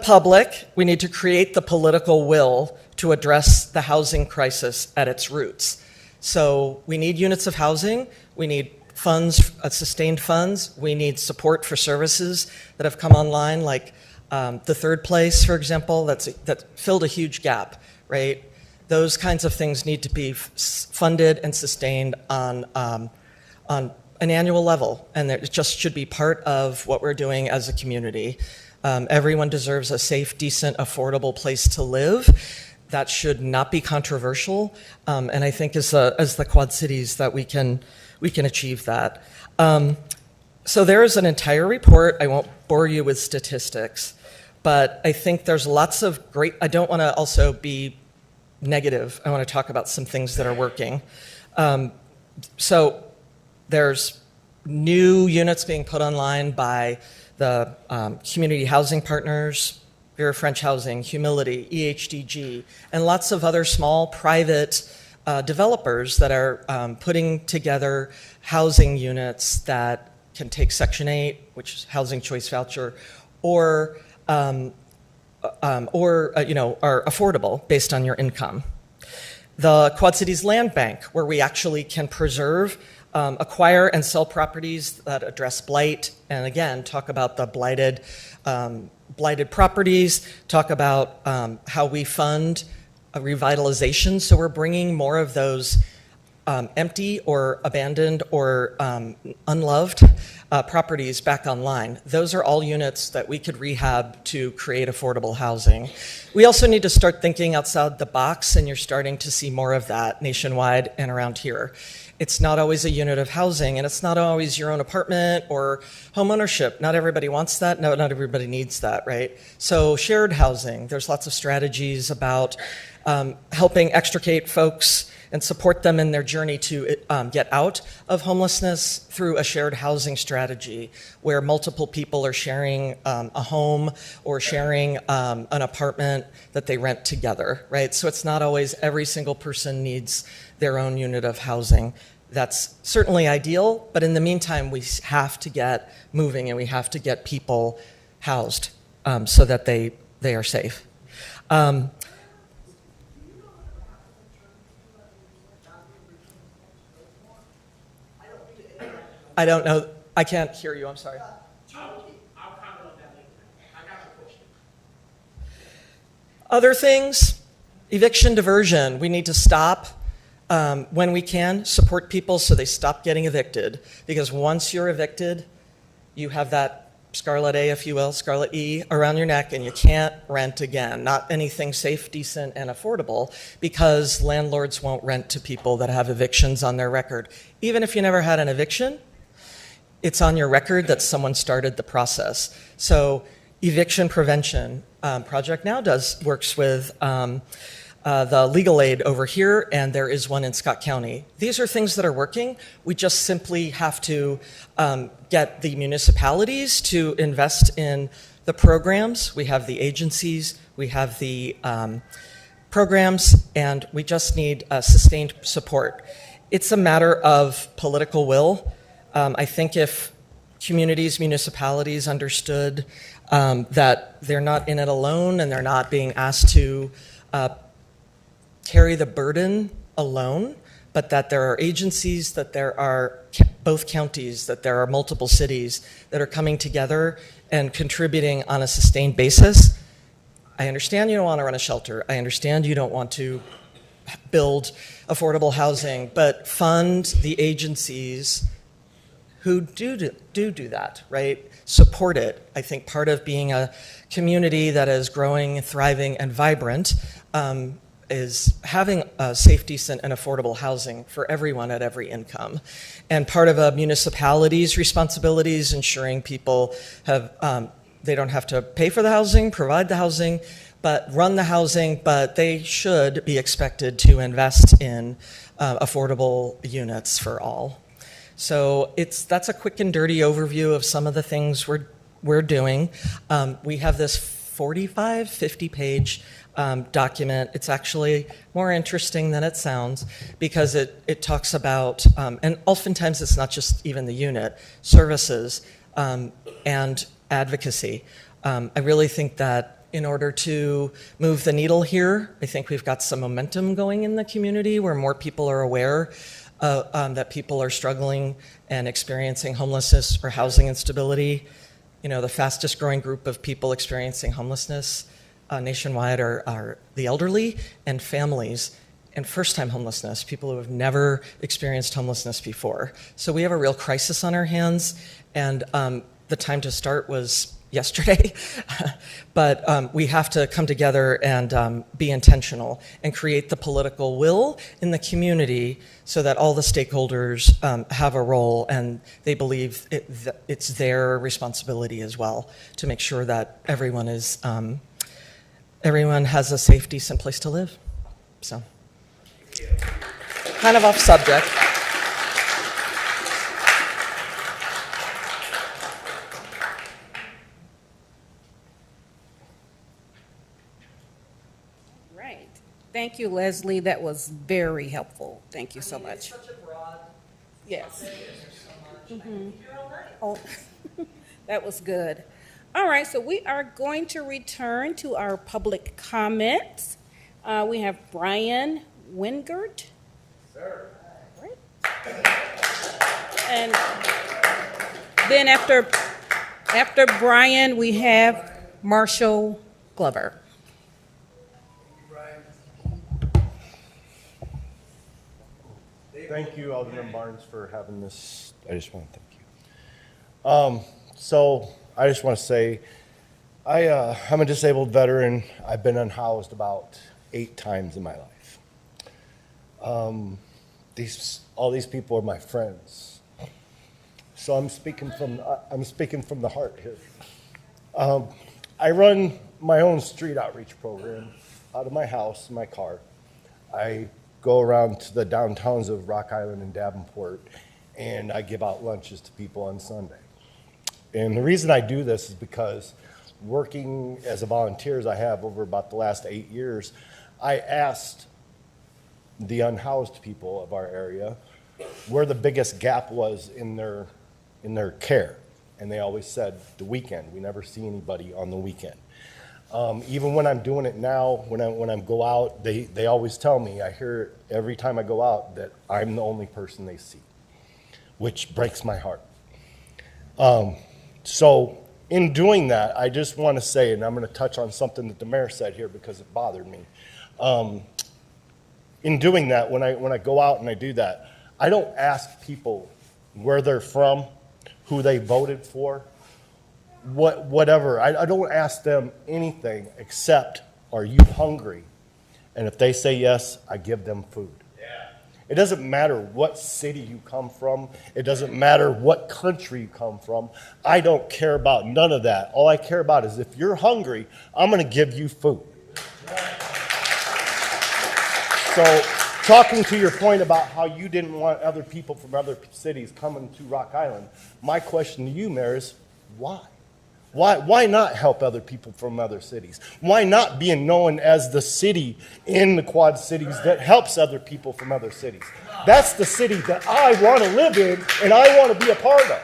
public, we need to create the political will to address the housing crisis at its roots. So we need units of housing, we need funds, sustained funds, we need support for services that have come online, like the Third Place, for example, that filled a huge gap, right? Those kinds of things need to be funded and sustained on an annual level, and it just should be part of what we're doing as a community. Everyone deserves a safe, decent, affordable place to live. That should not be controversial, and I think as the Quad Cities that we can achieve that. So there is an entire report. I won't bore you with statistics, but I think there's lots of great. I don't want to also be negative. I want to talk about some things that are working. So there's new units being put online by the community housing partners, Bureau of French Housing, Humility, EHDG, and lots of other small private developers that are putting together housing units that can take Section 8, which is housing choice voucher, or are affordable based on your income. The Quad Cities Land Bank, where we actually can preserve, acquire, and sell properties that address blight, and again, talk about the blighted properties, talk about how we fund a revitalization. So we're bringing more of those empty or abandoned or unloved properties back online. Those are all units that we could rehab to create affordable housing. We also need to start thinking outside the box, and you're starting to see more of that nationwide and around here. It's not always a unit of housing, and it's not always your own apartment or home ownership. Not everybody wants that. No, not everybody needs that, right? So shared housing, there's lots of strategies about helping extricate folks and support them in their journey to get out of homelessness through a shared housing strategy where multiple people are sharing a home or sharing an apartment that they rent together, right? So it's not always every single person needs their own unit of housing. That's certainly ideal, but in the meantime, we have to get moving and we have to get people housed so that they are safe. I don't know. I can't hear you. I'm sorry. Other things, eviction diversion. We need to stop when we can, support people so they stop getting evicted. Because once you're evicted, you have that scarlet A, if you will, scarlet E around your neck, and you can't rent again. Not anything safe, decent, and affordable, because landlords won't rent to people that have evictions on their record. Even if you never had an eviction, it's on your record that someone started the process. So eviction prevention, Project Now works with the legal aid over here, and there is one in Scott County. These are things that are working. We just simply have to get the municipalities to invest in the programs, we have the agencies, we have the programs, and we just need sustained support. It's a matter of political will. I think if communities, municipalities understood that they're not in it alone and they're not being asked to carry the burden alone, but that there are agencies, that there are both counties, that there are multiple cities that are coming together and contributing on a sustained basis. I understand you don't want to run a shelter. I understand you don't want to build affordable housing, but fund the agencies who do that, right? Support it. I think part of being a community that is growing, thriving, and vibrant is having safe, decent, and affordable housing for everyone at every income. And part of a municipality's responsibilities ensuring people have, they don't have to pay for the housing, provide the housing, but run the housing, but they should be expected to invest in affordable units for all. So that's a quick and dirty overview of some of the things we're doing. We have this 50-page document. It's actually more interesting than it sounds because it talks about, and oftentimes it's not just even the unit, services and advocacy. I really think that in order to move the needle here, I think we've got some momentum going in the community where more people are aware that people are struggling and experiencing homelessness or housing instability. You know, the fastest growing group of people experiencing homelessness nationwide are the elderly and families and first-time homelessness, people who have never experienced homelessness before. So we have a real crisis on our hands, and the time to start was yesterday, but we have to come together and be intentional and create the political will in the community so that all the stakeholders have a role and they believe it's their responsibility as well to make sure that everyone has a safe, decent place to live. So, kind of off subject. Right. Thank you, Leslie. That was very helpful. Thank you so much. It's such a broad Yes. topic, and there's so much. You're all right. Oh, that was good. All right, so we are going to return to our public comments. We have Brian Wingert. Sir. Right. And then after Brian, we have Marshall Glover. Thank you, Alderman Barnes, for having this. I just want to thank you. So I just want to say, I'm a disabled veteran. I've been unhoused about 8 times in my life. All these people are my friends. So I'm speaking from the heart here. I run my own street outreach program out of my house, in my car. I go around to the downtowns of Rock Island and Davenport, and I give out lunches to people on Sunday. And the reason I do this is because working as a volunteer, as I have over about the last 8 years, I asked the unhoused people of our area where the biggest gap was in their care. And they always said the weekend. We never see anybody on the weekend. Even when I'm doing it now, when I go out, they always tell me, I hear it every time I go out, that I'm the only person they see, which breaks my heart. So in doing that, I just want to say, and I'm going to touch on something that the mayor said here because it bothered me. In doing that, when I go out and I do that, I don't ask people where they're from, who they voted for, whatever. I don't ask them anything except, are you hungry? And if they say yes, I give them food. It doesn't matter what city you come from. It doesn't matter what country you come from. I don't care about none of that. All I care about is if you're hungry, I'm going to give you food. So talking to your point about how you didn't want other people from other cities coming to Rock Island, my question to you, Mayor, is why? Why not help other people from other cities? Why not being known as the city in the Quad Cities that helps other people from other cities? That's the city that I want to live in and I want to be a part of.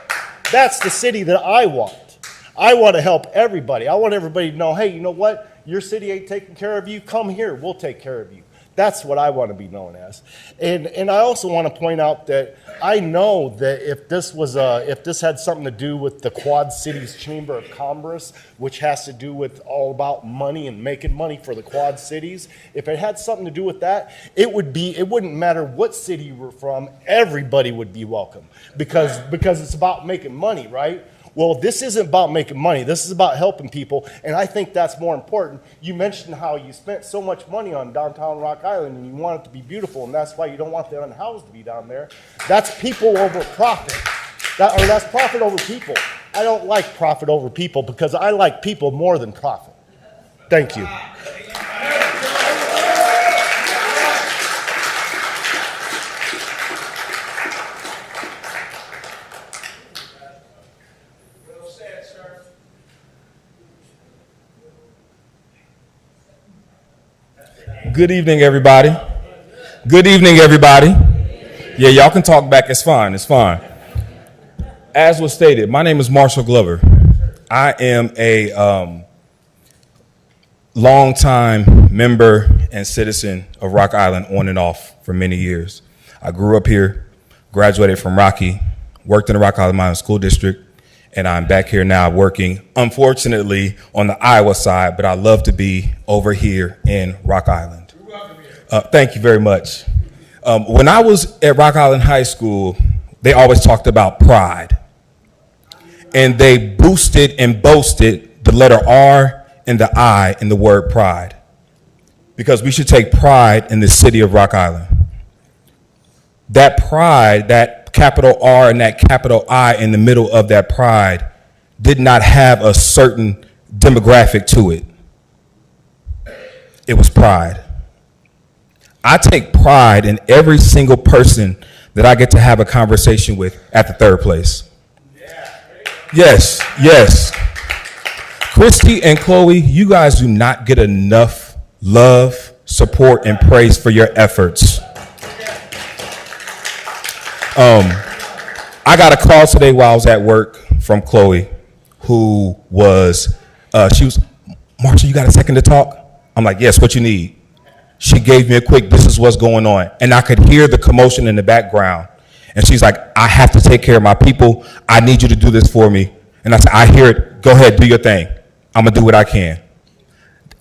That's the city that I want. I want to help everybody. I want everybody to know, hey, you know what? Your city ain't taking care of you. Come here. We'll take care of you. That's what I want to be known as. And I also want to point out that I know that if this had something to do with the Quad Cities Chamber of Commerce, which has to do with all about money and making money for the Quad Cities, if it had something to do with that, it wouldn't matter what city you were from, everybody would be welcome because it's about making money, right? Well, this isn't about making money. This is about helping people, and I think that's more important. You mentioned how you spent so much money on downtown Rock Island, and you want it to be beautiful, and that's why you don't want the unhoused to be down there. That's people over profit. That's profit over people. I don't like profit over people because I like people more than profit. Thank you. Good evening, everybody. Good evening, everybody. Yeah, y'all can talk back. It's fine. It's fine. As was stated, my name is Marshall Glover. I am a longtime member and citizen of Rock Island on and off for many years. I grew up here, graduated from Rocky, worked in the Rock Island Mountain School District, and I'm back here now working, unfortunately, on the Iowa side, but I love to be over here in Rock Island. Thank you very much. When I was at Rock Island High School, they always talked about pride. And they boosted and boasted the letter R and the I in the word pride. Because we should take pride in the city of Rock Island. That pride, that capital R and that capital I in the middle of that pride did not have a certain demographic to it. It was pride. I take pride in every single person that I get to have a conversation with at the third place. Yes, yes. Christy and Chloe, you guys do not get enough love, support, and praise for your efforts. I got a call today while I was at work from Chloe, who was, Marshall, you got a second to talk? I'm like, yes, what you need? She gave me a quick, this is what's going on. And I could hear the commotion in the background. And she's like, I have to take care of my people. I need you to do this for me. And I said, I hear it. Go ahead, do your thing. I'm going to do what I can.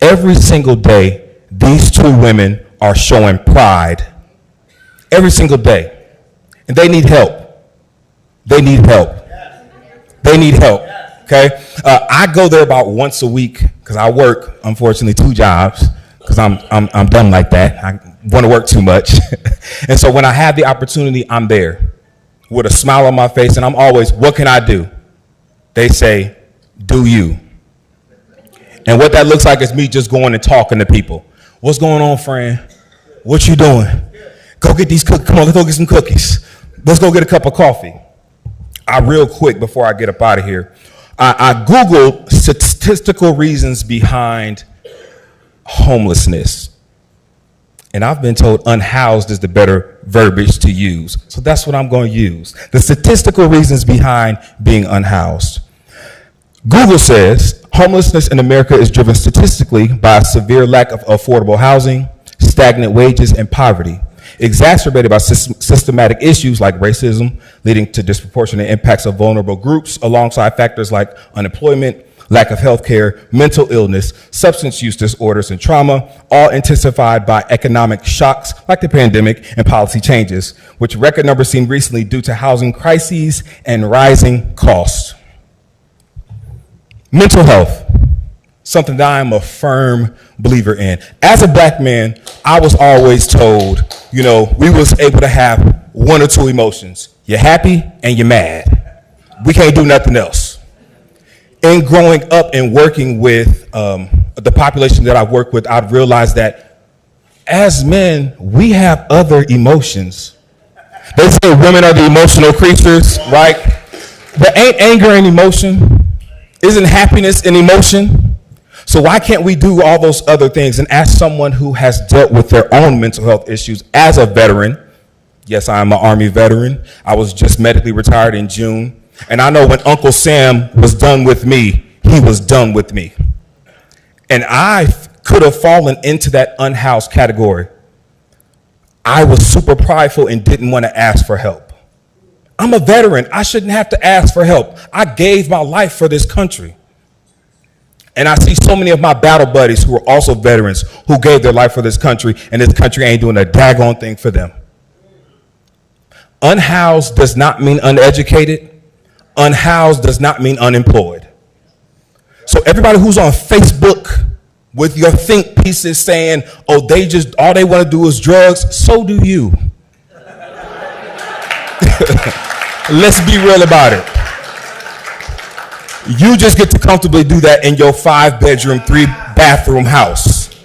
Every single day, these two women are showing pride. Every single day. And they need help. They need help. They need help. Okay? I go there about once a week because I work, unfortunately, 2 jobs. Because I'm done like that. I want to work too much. And so when I have the opportunity, I'm there with a smile on my face. And I'm always, what can I do? They say, do you. And what that looks like is me just going and talking to people. What's going on, friend? What you doing? Go get these cookies. Come on, let's go get some cookies. Let's go get a cup of coffee. Real quick before I get up out of here, I Googled statistical reasons behind homelessness. And I've been told unhoused is the better verbiage to use. So that's what I'm going to use. The statistical reasons behind being unhoused. Google says homelessness in America is driven statistically by a severe lack of affordable housing, stagnant wages, and poverty, exacerbated by systematic issues like racism, leading to disproportionate impacts of vulnerable groups, alongside factors like unemployment, lack of health care, mental illness, substance use disorders, and trauma, all intensified by economic shocks like the pandemic and policy changes, which record numbers seen recently due to housing crises and rising costs. Mental health, something that I am a firm believer in. As a black man, I was always told, we was able to have 1 or 2 emotions. You're happy and you're mad. We can't do nothing else. In growing up and working with the population that I've worked with, I've realized that as men, we have other emotions. They say women are the emotional creatures, right? But ain't anger an emotion? Isn't happiness an emotion? So why can't we do all those other things? And as someone who has dealt with their own mental health issues as a veteran, yes, I'm an Army veteran. I was just medically retired in June. And I know when Uncle Sam was done with me, he was done with me. And I could have fallen into that unhoused category. I was super prideful and didn't want to ask for help. I'm a veteran. I shouldn't have to ask for help. I gave my life for this country. And I see so many of my battle buddies who are also veterans who gave their life for this country, and this country ain't doing a daggone thing for them. Unhoused does not mean uneducated. Unhoused does not mean unemployed. So everybody who's on Facebook with your think pieces saying, oh, all they want to do is drugs, so do you. Let's be real about it. You just get to comfortably do that in your 5-bedroom, 3-bathroom house,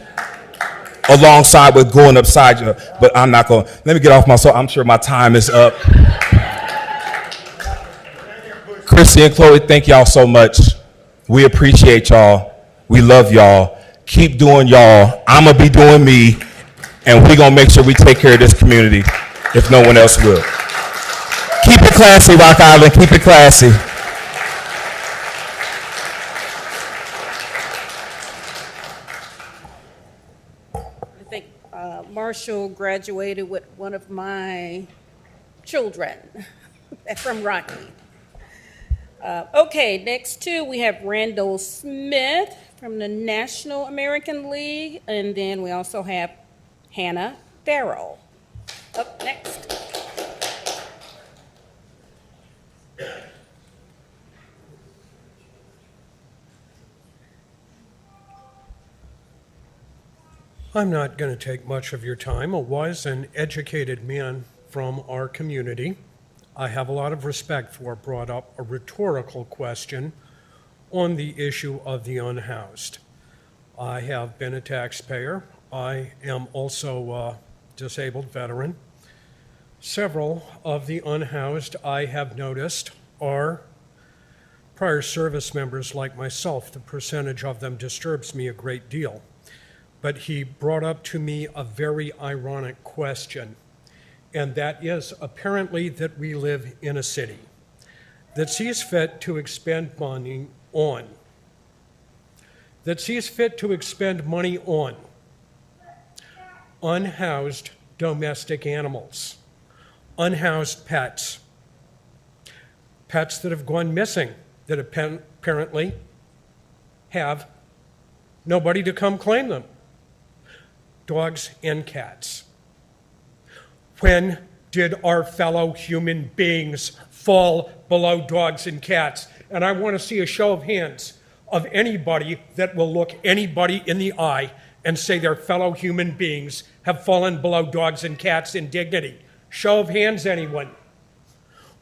alongside with going upside you. But I'm not going. Let me get off my soul. I'm sure my time is up. Chrissy and Chloe, thank y'all so much. We appreciate y'all. We love y'all. Keep doing y'all. I'm gonna be doing me, and we're gonna make sure we take care of this community if no one else will. Keep it classy, Rock Island. Keep it classy. I think Marshall graduated with one of my children from Rocky. Okay, next two, we have Randall Smith from the National American League, and then we also have Hannah Farrell. Up next. I'm not going to take much of your time. A wise and educated man from our community I have a lot of respect for brought up a rhetorical question on the issue of the unhoused. I have been a taxpayer. I am also a disabled veteran. Several of the unhoused I have noticed are prior service members like myself. The percentage of them disturbs me a great deal. But he brought up to me a very ironic question, and that is apparently that we live in a city that sees fit to expend money on, unhoused domestic animals, unhoused pets, pets that have gone missing, that apparently have nobody to come claim them, dogs and cats. When did our fellow human beings fall below dogs and cats? And I want to see a show of hands of anybody that will look anybody in the eye and say their fellow human beings have fallen below dogs and cats in dignity. Show of hands, anyone.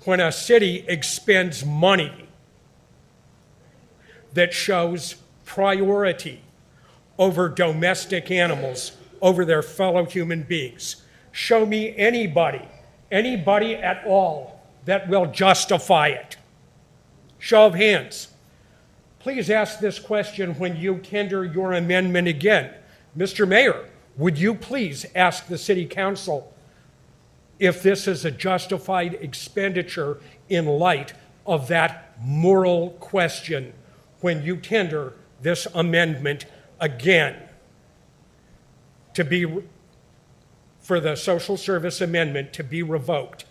When a city expends money that shows priority over domestic animals, over their fellow human beings, show me anybody at all that will justify it. Show of hands. Please ask this question when you tender your amendment again. Mr. Mayor, would you please ask the City Council if this is a justified expenditure in light of that moral question when you tender this amendment again for the social service amendment to be revoked?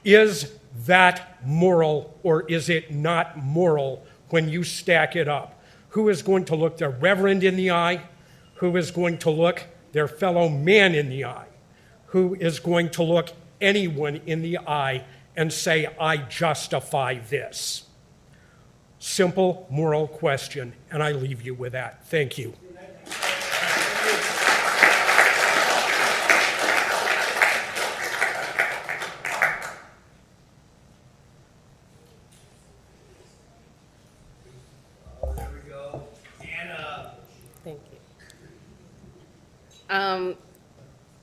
Is that moral or is it not moral when you stack it up? Who is going to look the reverend in the eye? Who is going to look their fellow man in the eye? Who is going to look anyone in the eye and say, I justify this? Simple moral question, and I leave you with that. Thank you.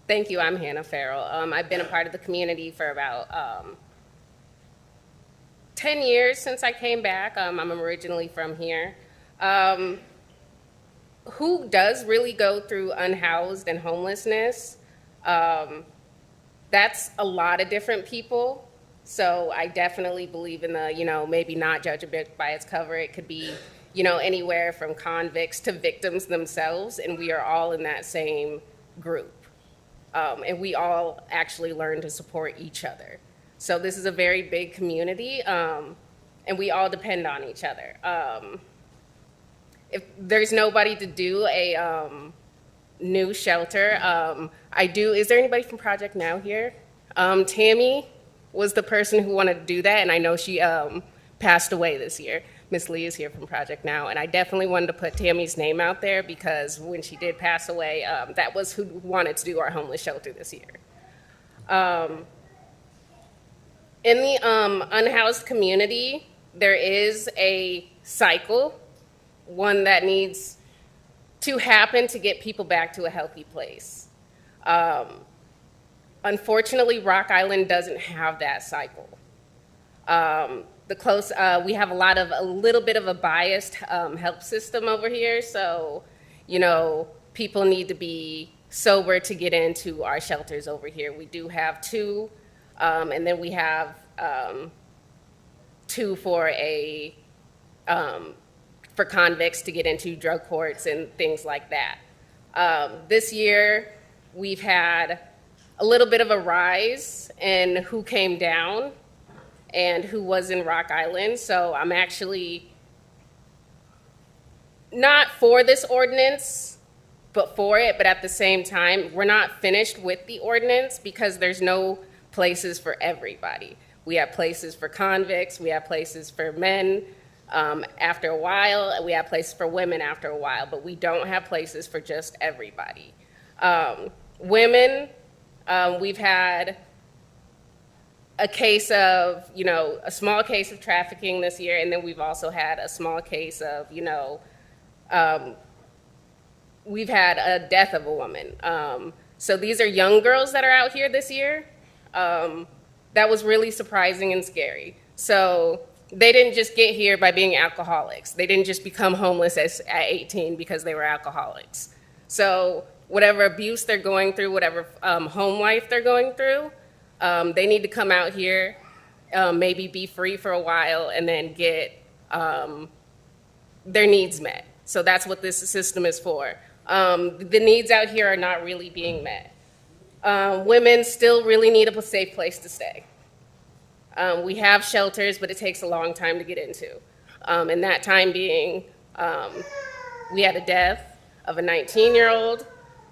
Thank you. I'm Hannah Farrell. I've been a part of the community for about 10 years since I came back. I'm originally from here. Who does really go through unhoused and homelessness? That's a lot of different people. So I definitely believe in the, maybe not judge a book by its cover. It could be, anywhere from convicts to victims themselves, and we are all in that same group. And we all actually learn to support each other. So this is a very big community, and we all depend on each other. If there's nobody to do a new shelter, is there anybody from Project Now here? Tammy was the person who wanted to do that, and I know she passed away this year. Miss Lee is here from Project Now, and I definitely wanted to put Tammy's name out there because when she did pass away, that was who wanted to do our homeless shelter this year. In the unhoused community, there is a cycle, one that needs to happen to get people back to a healthy place. Unfortunately, Rock Island doesn't have that cycle. We have a little bit of a biased help system over here, so, people need to be sober to get into our shelters over here. We do have 2, and then we have 2 for for convicts to get into drug courts and things like that. This year, we've had a little bit of a rise in who came down and who was in Rock Island. So I'm actually not for this ordinance, but for it. But at the same time, we're not finished with the ordinance because there's no places for everybody. We have places for convicts, we have places for men after a while, and we have places for women after a while, but we don't have places for just everybody. Women, we've had a case of, a small case of trafficking this year, and then we've also had a small case of, we've had a death of a woman. So these are young girls that are out here this year. That was really surprising and scary. So they didn't just get here by being alcoholics. They didn't just become homeless at 18 because they were alcoholics. So whatever abuse they're going through, whatever home life they're going through, they need to come out here, maybe be free for a while, and then get their needs met. So that's what this system is for. The needs out here are not really being met. Women still really need a safe place to stay. We have shelters, but it takes a long time to get into. And that time being, we had a death of a 19-year-old.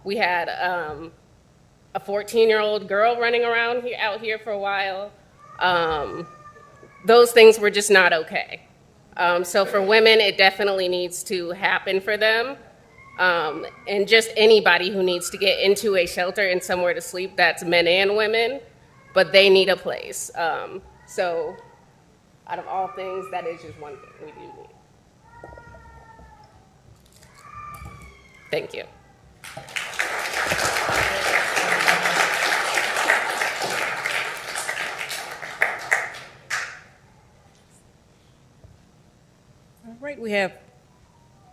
We had a 14-year-old girl running around out here for a while. Those things were just not okay. So for women, it definitely needs to happen for them. And just anybody who needs to get into a shelter and somewhere to sleep, that's men and women, but they need a place. So out of all things, that is just one thing we do need. Thank you. All right, we have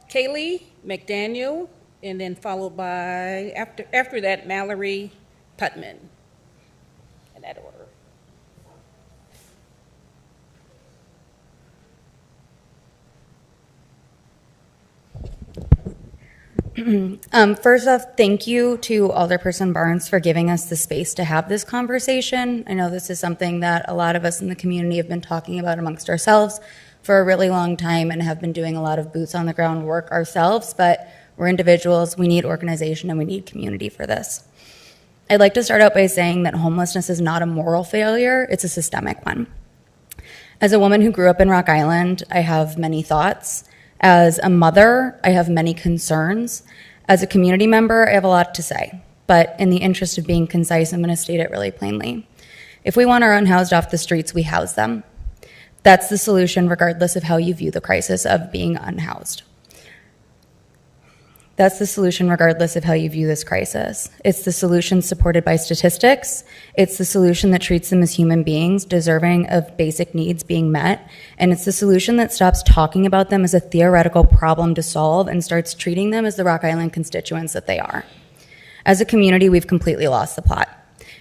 Kaylee McDaniel, and then followed by, after that, Mallory Putman, in that order. First off, thank you to Alderperson Barnes for giving us the space to have this conversation. I know this is something that a lot of us in the community have been talking about amongst ourselves for a really long time and have been doing a lot of boots on the ground work ourselves, but we're individuals, we need organization, and we need community for this. I'd like to start out by saying that homelessness is not a moral failure, it's a systemic one. As a woman who grew up in Rock Island, I have many thoughts. As a mother, I have many concerns. As a community member, I have a lot to say. But in the interest of being concise, I'm going to state it really plainly. If we want our unhoused off the streets, we house them. That's the solution, regardless of how you view the crisis of being unhoused. That's the solution regardless of how you view this crisis. It's the solution supported by statistics. It's the solution that treats them as human beings deserving of basic needs being met. And it's the solution that stops talking about them as a theoretical problem to solve and starts treating them as the Rock Island constituents that they are. As a community, we've completely lost the plot.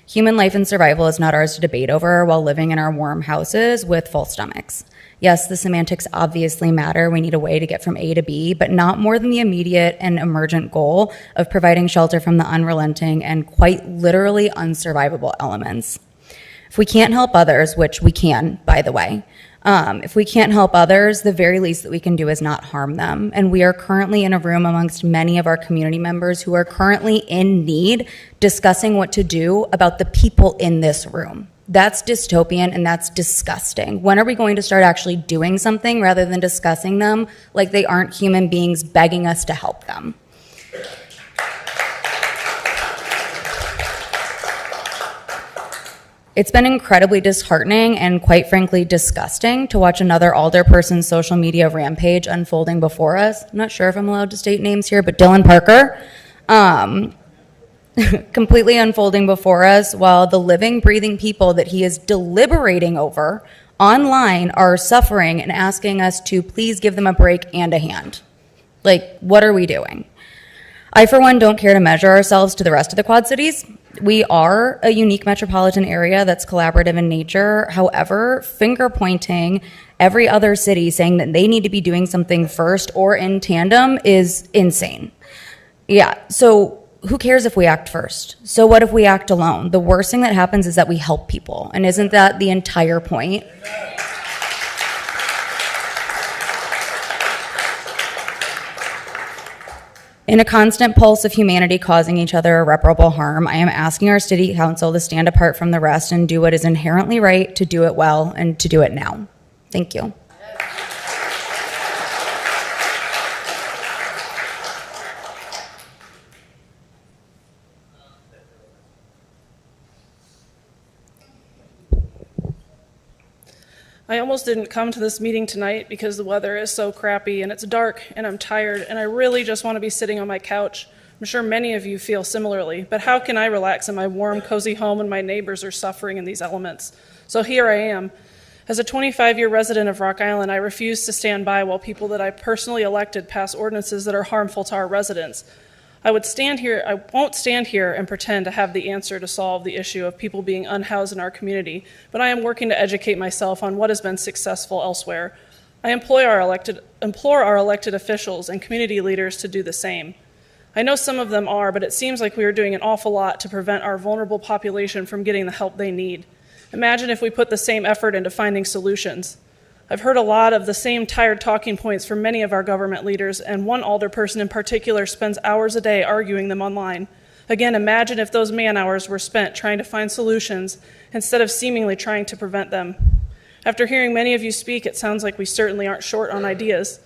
Human life and survival is not ours to debate over while living in our warm houses with full stomachs. Yes, the semantics obviously matter. We need a way to get from A to B, but not more than the immediate and emergent goal of providing shelter from the unrelenting and quite literally unsurvivable elements. If we can't help others, which we can, by the way, if we can't help others, the very least that we can do is not harm them. And we are currently in a room amongst many of our community members who are currently in need, discussing what to do about the people in this room. That's dystopian and that's disgusting. When are we going to start actually doing something rather than discussing them like they aren't human beings begging us to help them? It's been incredibly disheartening and quite frankly disgusting to watch another alderperson's social media rampage unfolding before us. I'm not sure if I'm allowed to state names here, but Dylan Parker. Completely unfolding before us while the living, breathing people that he is deliberating over online are suffering and asking us to please give them a break and a hand. Like, what are we doing? I, for one, don't care to measure ourselves to the rest of the Quad Cities. We are a unique metropolitan area that's collaborative in nature. However, finger pointing every other city saying that they need to be doing something first or in tandem is insane. Yeah, so who cares if we act first? So what if we act alone? The worst thing that happens is that we help people. And isn't that the entire point? In a constant pulse of humanity causing each other irreparable harm, I am asking our city council to stand apart from the rest and do what is inherently right, to do it well, and to do it now. Thank you. I almost didn't come to this meeting tonight because the weather is so crappy and it's dark and I'm tired and I really just want to be sitting on my couch. I'm sure many of you feel similarly, but how can I relax in my warm, cozy home when my neighbors are suffering in these elements? So here I am. As a 25-year resident of Rock Island, I refuse to stand by while people that I personally elected pass ordinances that are harmful to our residents. I won't stand here and pretend to have the answer to solve the issue of people being unhoused in our community, but I am working to educate myself on what has been successful elsewhere. I implore our elected officials and community leaders to do the same. I know some of them are, but it seems like we are doing an awful lot to prevent our vulnerable population from getting the help they need. Imagine if we put the same effort into finding solutions. I've heard a lot of the same tired talking points from many of our government leaders, and one alderperson in particular spends hours a day arguing them online. Again, imagine if those man-hours were spent trying to find solutions instead of seemingly trying to prevent them. After hearing many of you speak, it sounds like we certainly aren't short on ideas.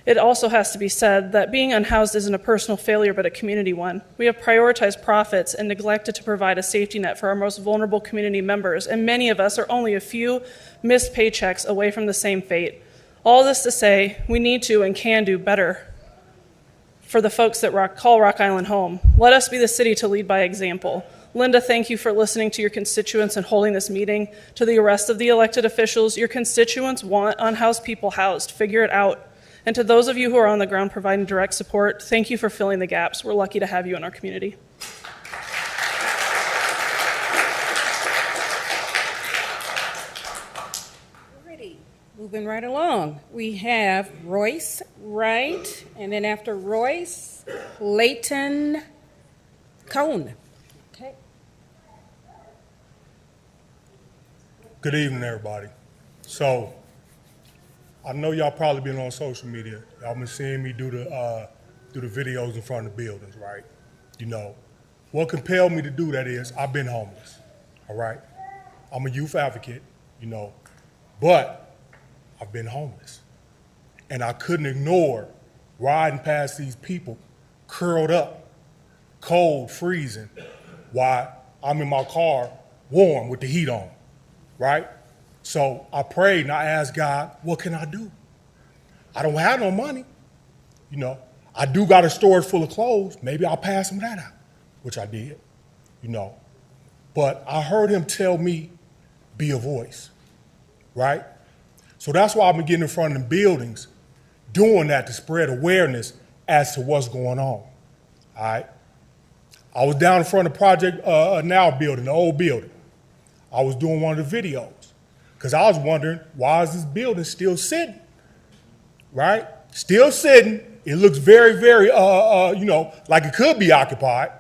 It also has to be said that being unhoused isn't a personal failure but a community one. We have prioritized profits and neglected to provide a safety net for our most vulnerable community members, and many of us are only a few missed paychecks away from the same fate. All this to say, we need to and can do better for the folks that call Rock Island home. Let us be the city to lead by example. Linda, thank you for listening to your constituents and holding this meeting. To the rest of the elected officials, your constituents want unhoused people housed. Figure it out. And to those of you who are on the ground providing direct support, thank you for filling the gaps. We're lucky to have you in our community. Alrighty, moving right along. We have Royce Wright, and then after Royce, Leighton Cone. Okay. Good evening, everybody. So, I know y'all probably been on social media. Y'all been seeing me do the videos in front of the buildings, right? You know, what compelled me to do that is I've been homeless, all right? I'm a youth advocate, you know, but I've been homeless. And I couldn't ignore riding past these people curled up, cold, freezing, while I'm in my car warm with the heat on, right? So I prayed and I asked God, what can I do? I don't have no money. You know, I do got a storage full of clothes. Maybe I'll pass him that out, which I did, you know. But I heard him tell me, be a voice, right? So that's why I've been getting in front of the buildings, doing that to spread awareness as to what's going on, all right? I was down in front of Project Now building, the old building. I was doing one of the videos because I was wondering, why is this building still sitting, right? Still sitting. It looks very, very, you know, like it could be occupied.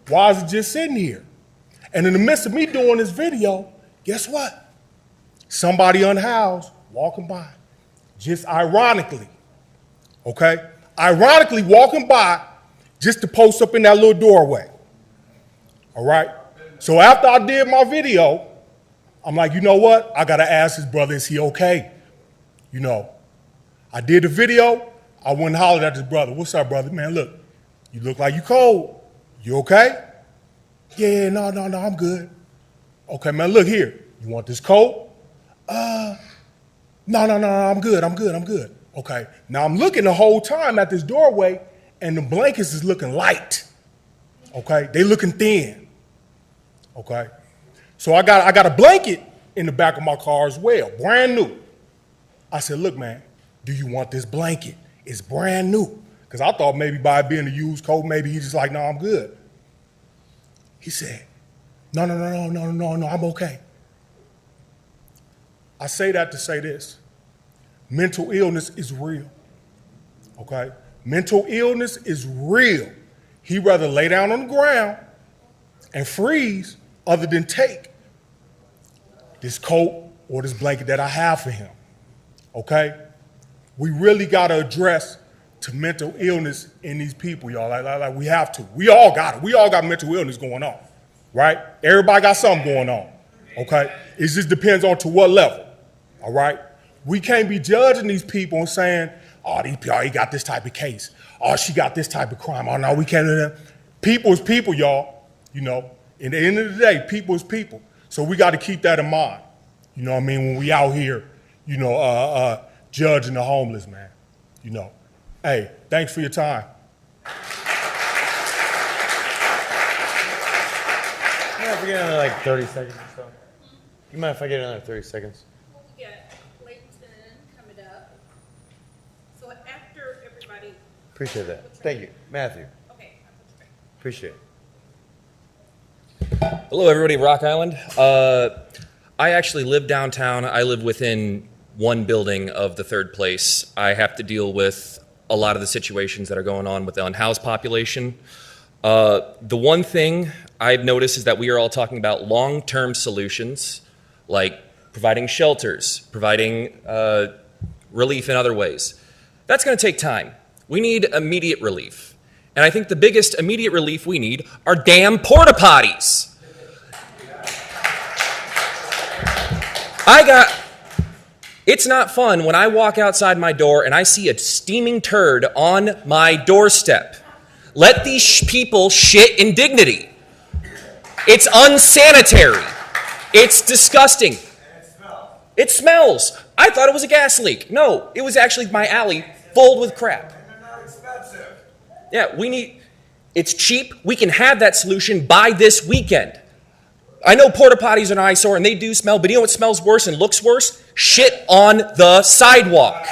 Why is it just sitting here? And in the midst of me doing this video, guess what? Somebody unhoused walking by, just ironically, okay? Ironically walking by just to post up in that little doorway, all right? So after I did my video, I'm like, you know what? I gotta ask his brother, is he okay? You know, I did the video, I went and hollered at his brother. What's up, brother? Man, look, you look like you cold. You okay? Yeah, no, I'm good. Okay, man, look here. You want this coat? No, I'm good. Okay, now I'm looking the whole time at this doorway and the blankets is looking light. Okay, they looking thin. Okay, so I got a blanket in the back of my car as well, brand new. I said, look, man, do you want this blanket? It's brand new. Because I thought maybe by it being a used coat, maybe he's just like, no, I'm good. He said, no, I'm okay. I say that to say this. Mental illness is real, okay? Mental illness is real. He'd rather lay down on the ground and freeze other than take this coat or this blanket that I have for him, okay? We really got to address to mental illness in these people, y'all. Like we have to. We all got it. We all got mental illness going on, right? Everybody got something going on, okay? It just depends on to what level, all right? We can't be judging these people and saying, oh, these people, he got this type of case. Oh, she got this type of crime. Oh, no, we can't do that. People is people, y'all. You know, in the end of the day, people is people. So we got to keep that in mind. You know what I mean? When we out here, you know, judging the homeless, man. You know. Hey, thanks for your time. Yeah, if we get another like 30 seconds or so. You mind if I get another 30 seconds? We got Clayton coming up. So after everybody. Appreciate that. Thank you. Matthew. Okay. Appreciate it. Hello, everybody, Rock Island. I actually live downtown. I live within one building of the third place. I have to deal with a lot of the situations that are going on with the unhoused population. The one thing I've noticed is that we are all talking about long-term solutions, like providing shelters, providing relief in other ways. That's going to take time. We need immediate relief. And I think the biggest immediate relief we need are damn porta potties. It's not fun when I walk outside my door and I see a steaming turd on my doorstep. Let these people shit in dignity. It's unsanitary. It's disgusting. It smells. I thought it was a gas leak. No, it was actually my alley filled with crap. Yeah, it's cheap. We can have that solution by this weekend. I know porta potties are an eyesore and they do smell, but you know what smells worse and looks worse? Shit on the sidewalk.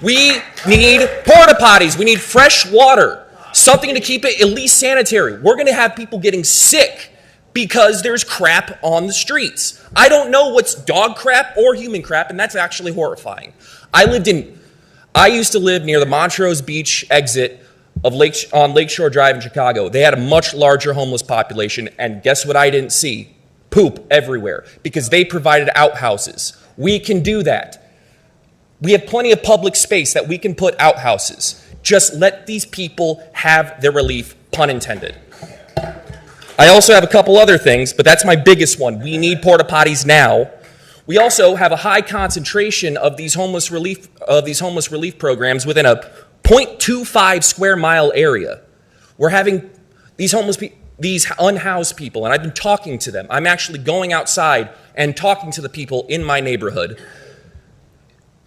We need porta potties. We need fresh water. Something to keep it at least sanitary. We're going to have people getting sick because there's crap on the streets. I don't know what's dog crap or human crap, and that's actually horrifying. I used to live near the Montrose Beach exit of on Lakeshore Drive in Chicago. They had a much larger homeless population, and guess what I didn't see? Poop everywhere, because they provided outhouses. We can do that. We have plenty of public space that we can put outhouses. Just let these people have their relief, pun intended. I also have a couple other things, but that's my biggest one. We need porta potties now. We also have a high concentration of these homeless relief programs within a 0.25 square mile area. We're having these these unhoused people, and I've been talking to them. I'm actually going outside and talking to the people in my neighborhood.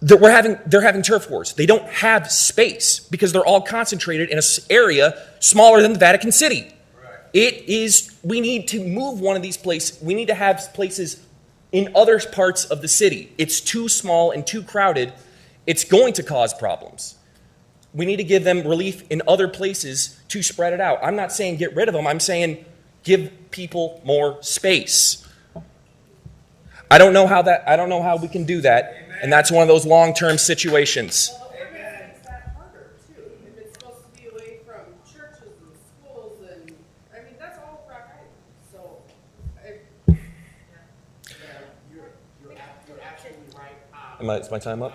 they're having turf wars. They don't have space because they're all concentrated in an area smaller than the Vatican City. We need to move one of these places. We need to have places in other parts of the city. It's too small and too crowded. It's going to cause problems. We need to give them relief in other places to spread it out. I'm not saying get rid of them. I'm saying give people more space. I don't know how we can do that, and that's one of those long-term situations. Is my time up?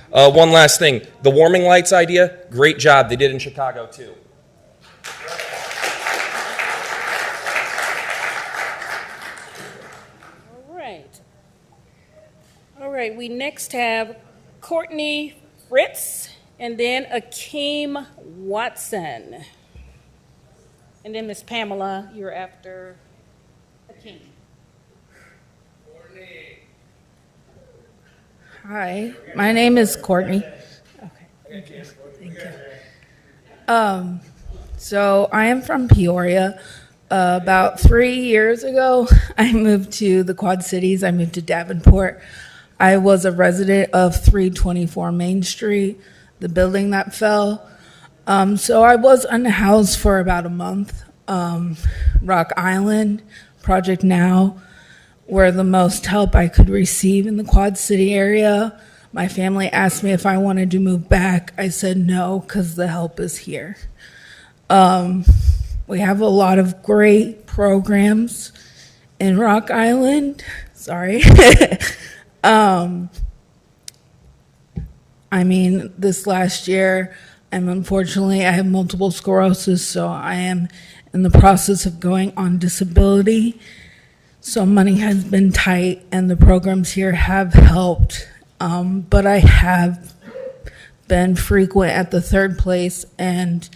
One last thing. The warming lights idea, great job. They did in Chicago, too. All right, we next have Courtney Fritz and then Akeem Watson. And then Miss Pamela, you're after Akeem. Hi, my name is Courtney. Okay, thank you. So I am from Peoria. About 3 years ago, I moved to the Quad Cities. I moved to Davenport. I was a resident of 324 Main Street, the building that fell. So I was unhoused for about a month. Rock Island, Project Now, were the most help I could receive in the Quad City area. My family asked me if I wanted to move back. I said no, because the help is here. We have a lot of great programs in Rock Island. Sorry. I mean, this last year, I have multiple sclerosis, so I am in the process of going on disability. So money has been tight, and the programs here have helped. But I have been frequent at the third place, and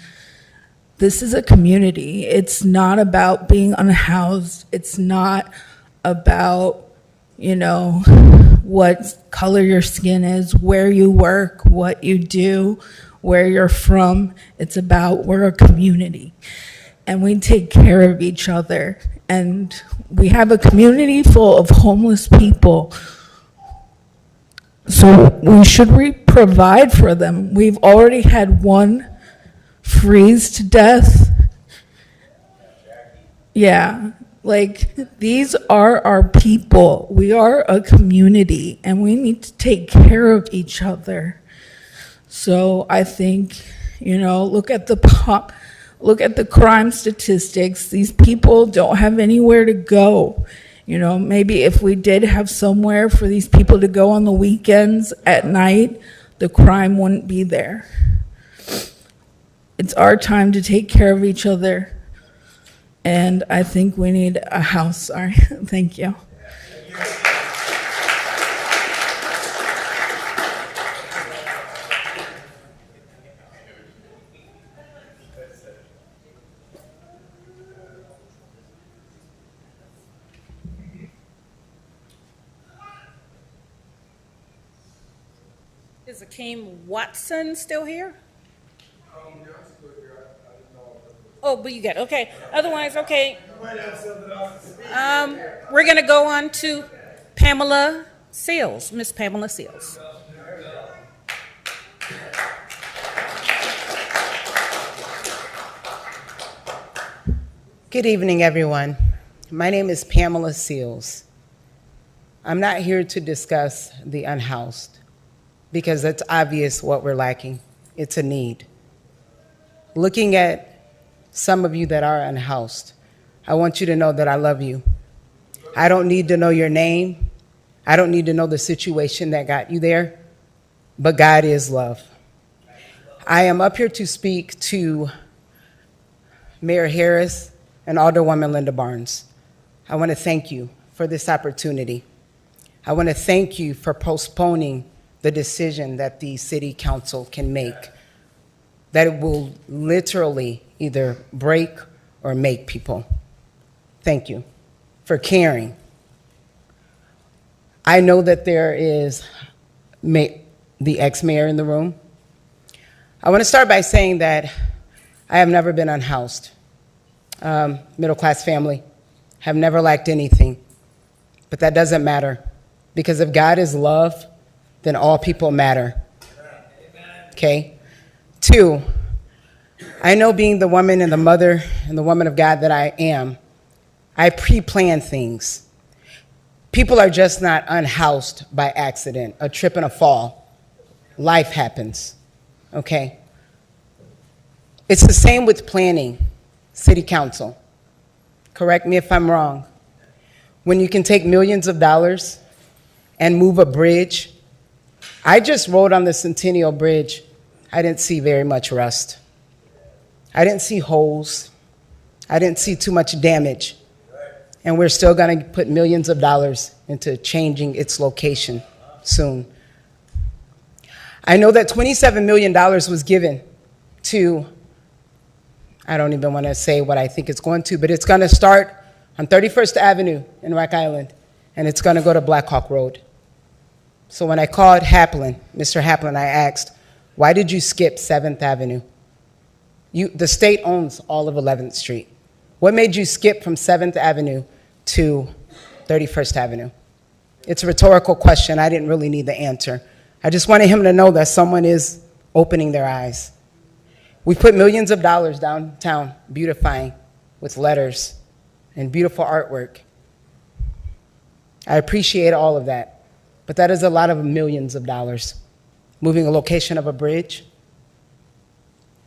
this is a community. It's not about being unhoused. It's not about, what color your skin is, where you work, what you do, where you're from. It's about we're a community, and we take care of each other. And we have a community full of homeless people. So we should provide for them. We've already had one freeze to death. Yeah, these are our people. We are a community, and we need to take care of each other. So I think, look at the crime statistics. These people don't have anywhere to go. Maybe if we did have somewhere for these people to go on the weekends at night, the crime wouldn't be there. It's our time to take care of each other. And I think we need a house. Sorry. Thank you. Is Akeem Watson still here? Oh, but you got it. Okay. Otherwise, okay. We're going to go on to Pamela Seals, Miss Pamela Seals. Good evening, everyone. My name is Pamela Seals. I'm not here to discuss the unhoused because it's obvious what we're lacking. It's a need. Looking at some of you that are unhoused, I want you to know that I love you. I don't need to know your name. I don't need to know the situation that got you there, but God is love. I am up here to speak to Mayor Harris and Alderwoman Linda Barnes. I want to thank you for this opportunity. I want to thank you for postponing the decision that the city council can make, that it will literally either break or make people. Thank you for caring. I know that there is the ex-mayor in the room. I want to start by saying that I have never been unhoused. Middle-class family, have never lacked anything. But that doesn't matter, because if God is love, then all people matter. Okay? 2, I know being the woman and the mother and the woman of God that I am, I pre-plan things. People are just not unhoused by accident, a trip and a fall. Life happens, okay? It's the same with planning, city council. Correct me if I'm wrong. When you can take millions of dollars and move a bridge, I just rode on the Centennial Bridge. I didn't see very much rust. I didn't see holes. I didn't see too much damage. And we're still going to put millions of dollars into changing its location soon. I know that $27 million was given to, I don't even want to say what I think it's going to, but it's going to start on 31st Avenue in Rock Island, and it's going to go to Black Hawk Road. So when I called Haplin, Mr. Haplin, I asked, why did you skip 7th Avenue? The state owns all of 11th Street. What made you skip from 7th Avenue to 31st Avenue? It's a rhetorical question. I didn't really need the answer. I just wanted him to know that someone is opening their eyes. We put millions of dollars downtown beautifying with letters and beautiful artwork. I appreciate all of that, but that is a lot of millions of dollars. Moving a location of a bridge,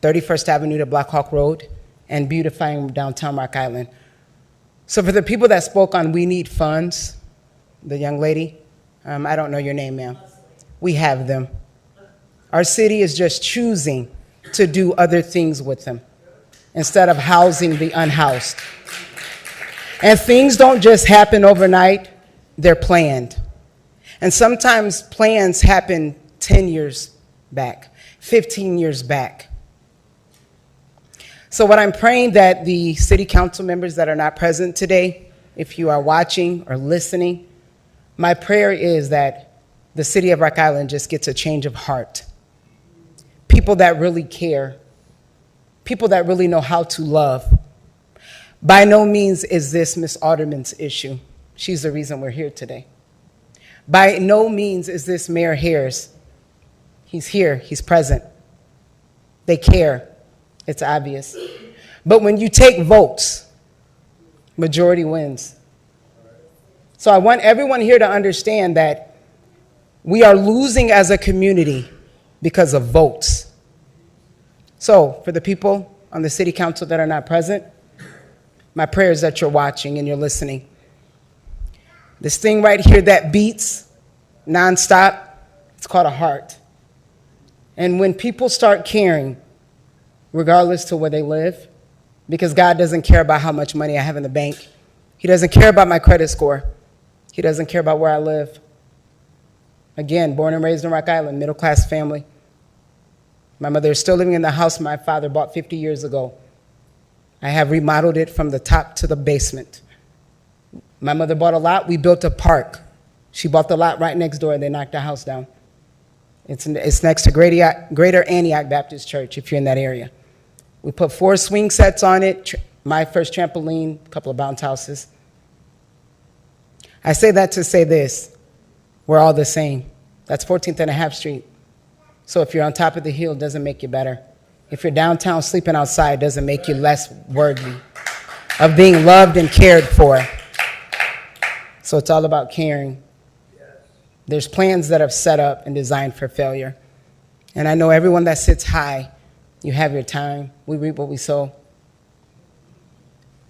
31st Avenue to Black Hawk Road, and beautifying downtown Rock Island. So for the people that spoke on we need funds, the young lady, I don't know your name, ma'am. We have them. Our city is just choosing to do other things with them instead of housing the unhoused. And things don't just happen overnight, they're planned. And sometimes plans happen 10 years back, 15 years back. So what I'm praying that the city council members that are not present today, if you are watching or listening, my prayer is that the city of Rock Island just gets a change of heart. People that really care, people that really know how to love. By no means is this Miss Alderman's issue. She's the reason we're here today. By no means is this Mayor Harris. He's here, he's present. They care, it's obvious. But when you take votes, majority wins. So I want everyone here to understand that we are losing as a community because of votes. So for the people on the city council that are not present, my prayer is that you're watching and you're listening. This thing right here that beats nonstop, it's called a heart. And when people start caring, regardless to where they live, because God doesn't care about how much money I have in the bank. He doesn't care about my credit score. He doesn't care about where I live. Again, born and raised in Rock Island, middle-class family. My mother is still living in the house my father bought 50 years ago. I have remodeled it from the top to the basement. My mother bought a lot. We built a park. She bought the lot right next door, and they knocked the house down. It's next to Greater Antioch Baptist Church, if you're in that area. We put 4 swing sets on it, my first trampoline, a couple of bounce houses. I say that to say this. We're all the same. That's 14th and a half Street. So if you're on top of the hill, it doesn't make you better. If you're downtown sleeping outside, it doesn't make you less worthy of being loved and cared for. So it's all about caring. There's plans that are set up and designed for failure. And I know everyone that sits high, you have your time. We reap what we sow.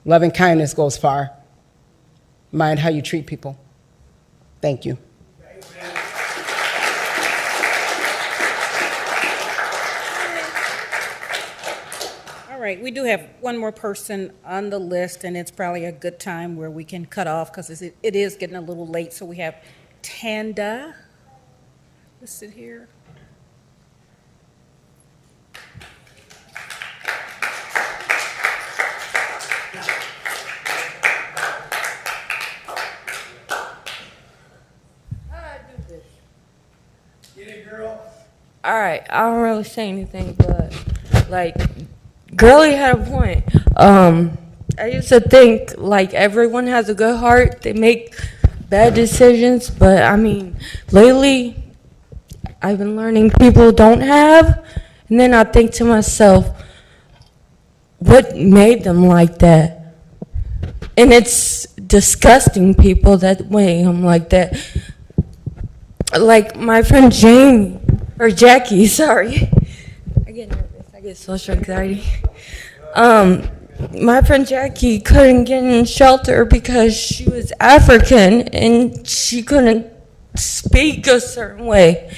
Love and kindness goes far. Mind how you treat people. Thank you. All right, we do have one more person on the list, and it's probably a good time where we can cut off because it is getting a little late. So we have Tanda. Let's sit here. Get it, girl. right, I don't really say anything, but like, Girly had a point. I used to think like everyone has a good heart. They make bad decisions, but I mean, lately, I've been learning people don't have, and then I think to myself, what made them like that? And it's disgusting people that make them like that. Like my friend Jamie, or Jackie, sorry. I get nervous, I get social anxiety. My friend Jackie couldn't get in shelter because she was African and she couldn't speak a certain way.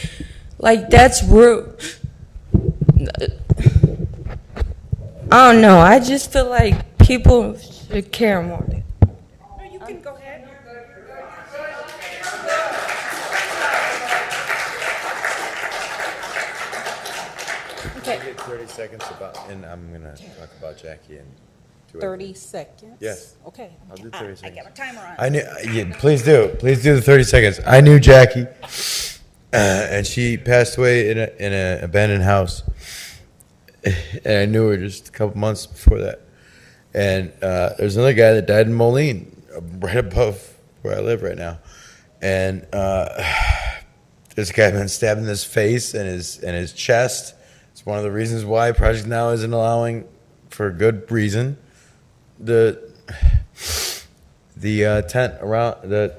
Like, that's rude. I don't know. I just feel like people should care more. You can go ahead. Okay. I get 30 seconds about, and I'm gonna talk about Jackie and. 30 seconds? Yes. Okay. I'll do 30 seconds. I got a timer on. I knew. Yeah, please do the 30 seconds. I knew Jackie, and she passed away in an abandoned house, and I knew her just a couple months before that. And there's another guy that died in Moline, right above where I live right now, and this guy been stabbed in his face and his chest. It's one of the reasons why Project Now isn't allowing, for a good reason, the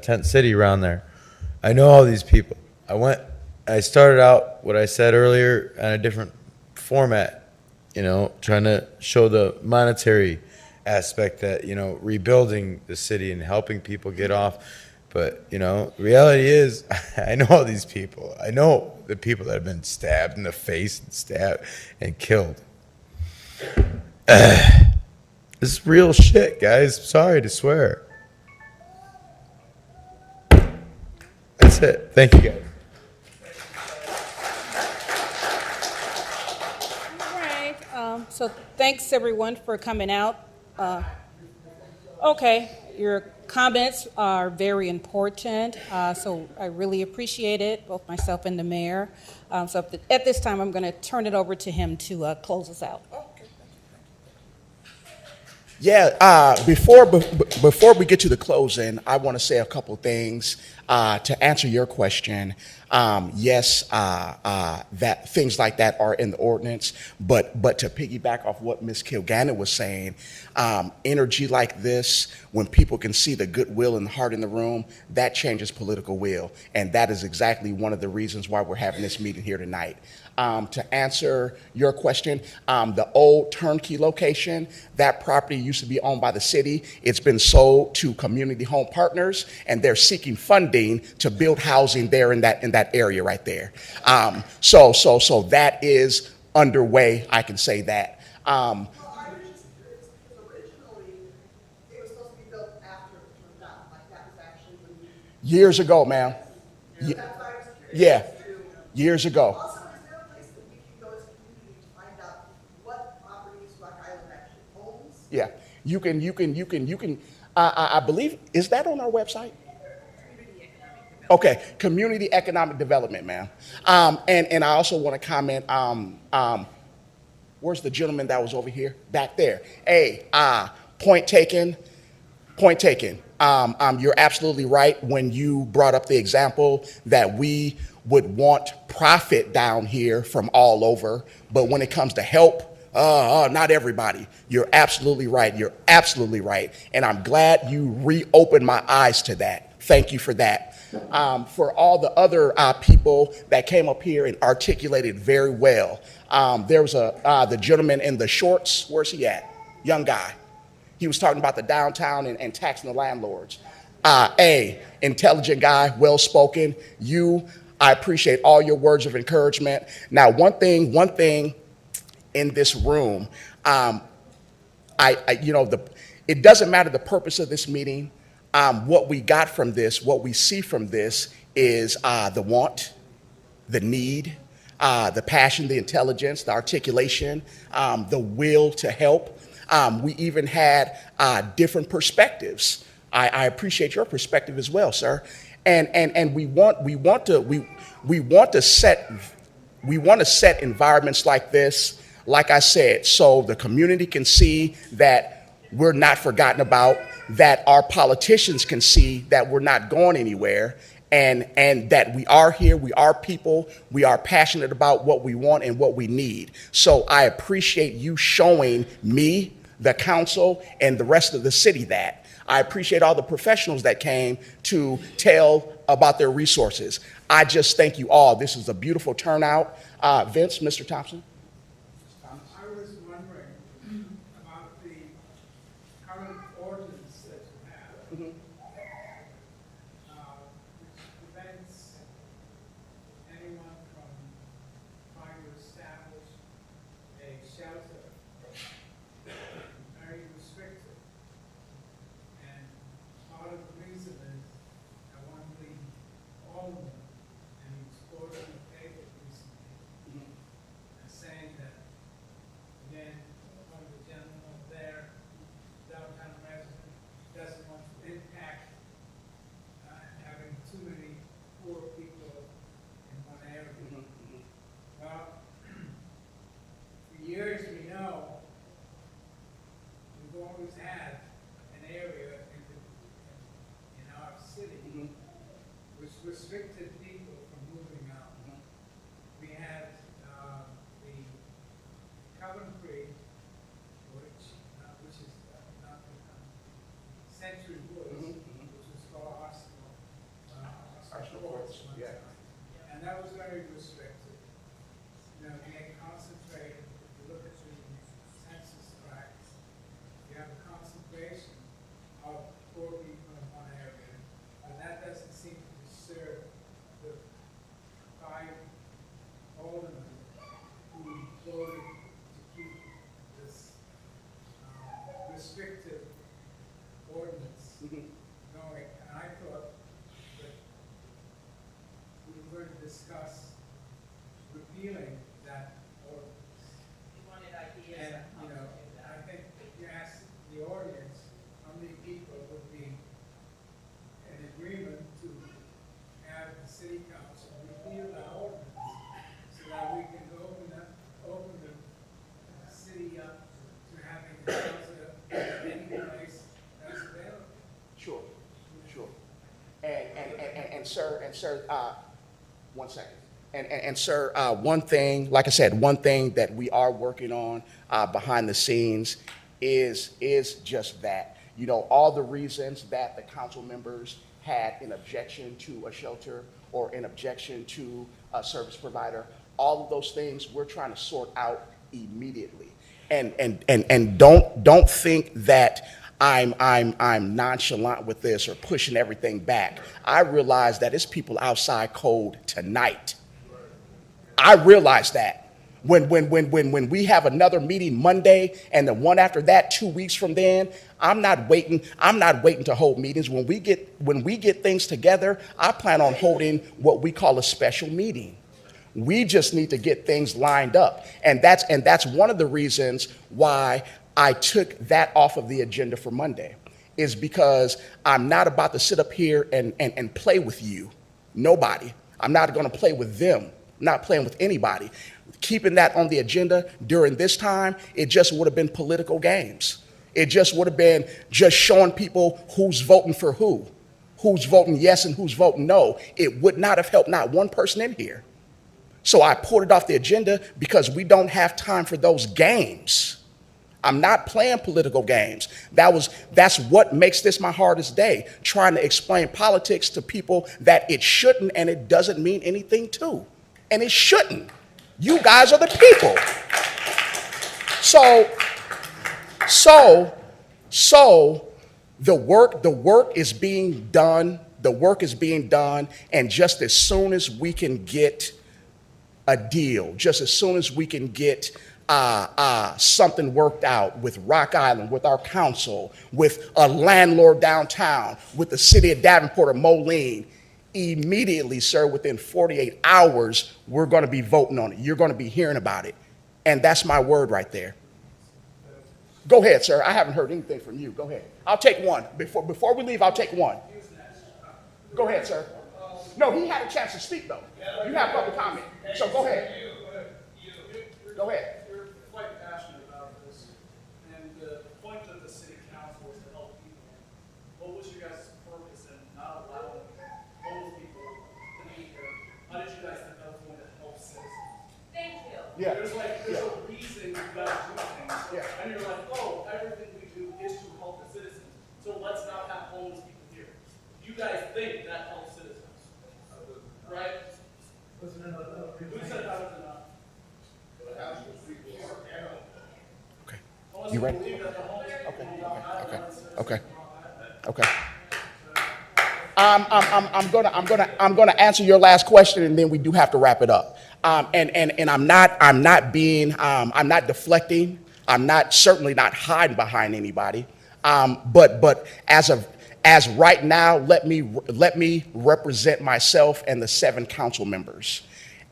tent city around there. I know all these people. I started out what I said earlier on a different format, trying to show the monetary aspect that, rebuilding the city and helping people get off. But, the reality is, I know all these people. I know the people that have been stabbed in the face and stabbed and killed. This is real shit, guys. Sorry to swear. That's it. Thank you, guys. All right. So thanks, everyone, for coming out. Okay, your comments are very important, so I really appreciate it, both myself and the mayor. So at this time, I'm going to turn it over to him to close us out. Yeah, before we get to the closing, I want to say a couple things to answer your question. Yes, that things like that are in the ordinance, but to piggyback off what Ms. Kilgannon was saying, energy like this, when people can see the goodwill and the heart in the room, that changes political will, and that is exactly one of the reasons why we're having this meeting here tonight. To answer your question, the old turnkey location, that property used to be owned by the city. It's been sold to Community Home Partners, and they're seeking funding to build housing there in that area right there. So that is underway. I can say that. Years ago, ma'am. Yeah, years ago. Yeah, you can. I believe, is that on our website? Okay, community economic development, ma'am. And I also want to comment. Where's the gentleman that was over here? Back there. Hey, point taken. Point taken. You're absolutely right when you brought up the example that we would want profit down here from all over, but when it comes to help, not everybody. You're absolutely right. You're absolutely right. And I'm glad you reopened my eyes to that. Thank you for that. For all the other people that came up here and articulated very well, there was the gentleman in the shorts. Where's he at? Young guy. He was talking about the downtown and taxing the landlords. Intelligent guy, well-spoken. I appreciate all your words of encouragement. Now, one thing in this room, it doesn't matter the purpose of this meeting. What we got from this, what we see from this is the want, the need, the passion, the intelligence, the articulation, the will to help. We even had different perspectives. I appreciate your perspective as well, sir. And we want to set We want to set environments like this, like I said, so the community can see that we're not forgotten about, that our politicians can see that we're not going anywhere, and that we are here, we are people, we are passionate about what we want and what we need. So I appreciate you showing me, the council, and the rest of the city that. I appreciate all the professionals that came to tell about their resources. I just thank you all. This is a beautiful turnout. Vince, Mr. Thompson? I was wondering about the current ordinance that you have, which prevents anyone from trying to establish a shelter. Very restrictive. And part of the reason is that one of the aldermen, and he was quoted in the paper recently, saying that, again, one of the gentlemen there, downtown resident, doesn't want to impact having too many poor people in one area. Well, for years we know we've always had an area in our city which restricted people from moving out. We had the Coventry, which is not Century Woods, which was called Arsenal Courts one time. And that was very restricted. You know, they concentrated, if you look at the census tracts, you have a concentration of poor people in one area, but that doesn't seem to disturb the 5 aldermen who voted to keep this restrictive ordinance going. And I thought that we were going to discuss repealing that ordinance. You wanted ideas. And, you know, I think if you ask the audience how many people would be in agreement to have the city council repeal that ordinance so that we can open the city up to having the council in any place that's available. Sure. And sir, one second. And sir, one thing, like I said, one thing that we are working on behind the scenes is just that. You know, all the reasons that the council members had an objection to a shelter or an objection to a service provider, all of those things we're trying to sort out immediately. And don't think that I'm nonchalant with this or pushing everything back. I realize that it's people outside cold tonight. I realize that. When we have another meeting Monday and the one after that 2 weeks from then, I'm not waiting to hold meetings. When we get things together, I plan on holding what we call a special meeting. We just need to get things lined up. And that's one of the reasons why I took that off of the agenda for Monday, is because I'm not about to sit up here and play with you. Nobody. I'm not going to play with them. I'm not playing with anybody. Keeping that on the agenda during this time, it just would have been political games. It just would have been just showing people who's voting for who's voting yes and who's voting no. It would not have helped not one person in here. So I pulled it off the agenda because we don't have time for those games. I'm not playing political games. That's what makes this my hardest day, trying to explain politics to people that it shouldn't and it doesn't mean anything to. And it shouldn't. You guys are the people. So the work is being done. The work is being done, and just as soon as we can get a deal, just as soon as we can get something worked out with Rock Island, with our council, with a landlord downtown, with the city of Davenport or Moline, immediately, sir, within 48 hours, we're going to be voting on it. You're going to be hearing about it. And that's my word right there. Go ahead, sir. I haven't heard anything from you. Go ahead. I'll take one. Before we leave, I'll take one. Go ahead, sir. No, he had a chance to speak, though. You have public comment. So go ahead. there's a reason you guys do things. And you're like, oh, everything we do is to help the citizens. So let's not have homeless people here. You guys think that helps citizens. Right? Who said that was enough? You ready? Okay. I'm gonna answer your last question, and then we do have to wrap it up. And I'm not deflecting. I'm certainly not hiding behind anybody. But as right now, let me represent myself and the 7 council members,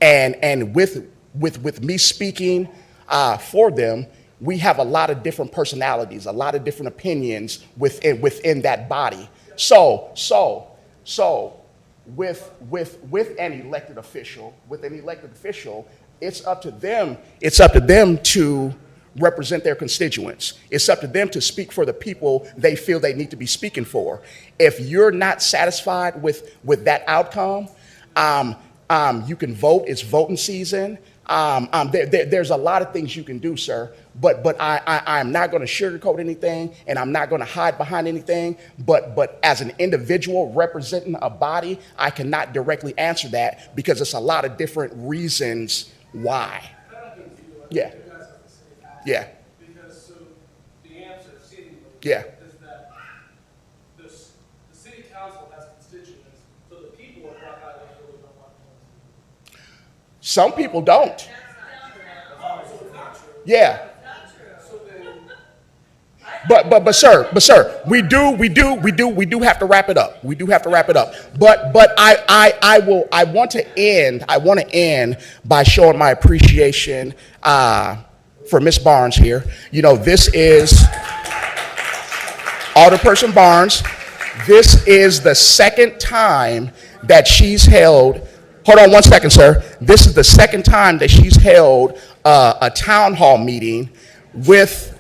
and with me speaking for them. We have a lot of different personalities, a lot of different opinions within that body. So with an elected official, it's up to them to represent their constituents. It's up to them to speak for the people they feel they need to be speaking for. If you're not satisfied with that outcome, you can vote. It's voting season. There's a lot of things you can do, sir, but I'm not going to sugarcoat anything, and I'm not going to hide behind anything, but as an individual representing a body, I cannot directly answer that because it's a lot of different reasons why. Yeah. Yeah. Because so the answer seemingly Yeah. is that the city council has constituents, so the people of Rock Island really don't want homeless. Some people don't. Yeah. But sir, we do have to wrap it up. We do have to wrap it up. But I want to end by showing my appreciation for Miss Barnes here. You know, this is Alderperson Barnes. This is the second time that she's held. Hold on one second, sir. This is the second time that she's held a town hall meeting with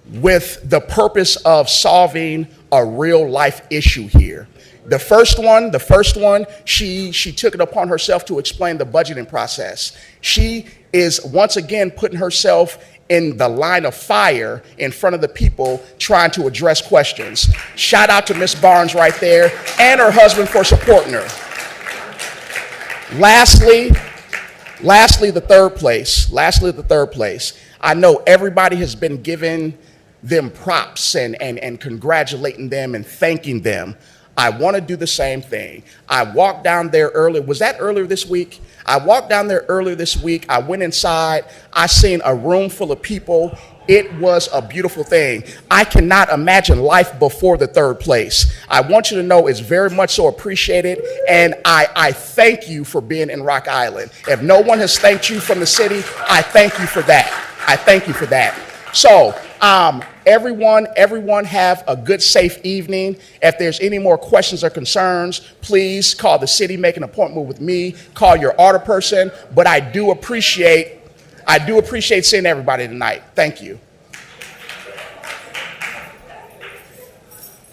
the purpose of solving a real life issue here. The first one, she took it upon herself to explain the budgeting process. She is once again putting herself in the line of fire in front of the people trying to address questions. Shout out to Miss Barnes right there and her husband for supporting her. Lastly, the third place. I know everybody has been giving them props and congratulating them and thanking them. I want to do the same thing. I walked down there earlier. Was that earlier this week? I walked down there earlier this week. I went inside. I seen a room full of people. It was a beautiful thing. I cannot imagine life before the third place. I want you to know it's very much so appreciated, and I thank you for being in Rock Island. If no one has thanked you from the city, I thank you for that. I thank you for that. So, everyone have a good, safe evening. If there's any more questions or concerns, please call the city, make an appointment with me, call your alderperson. But I do appreciate seeing everybody tonight. Thank you.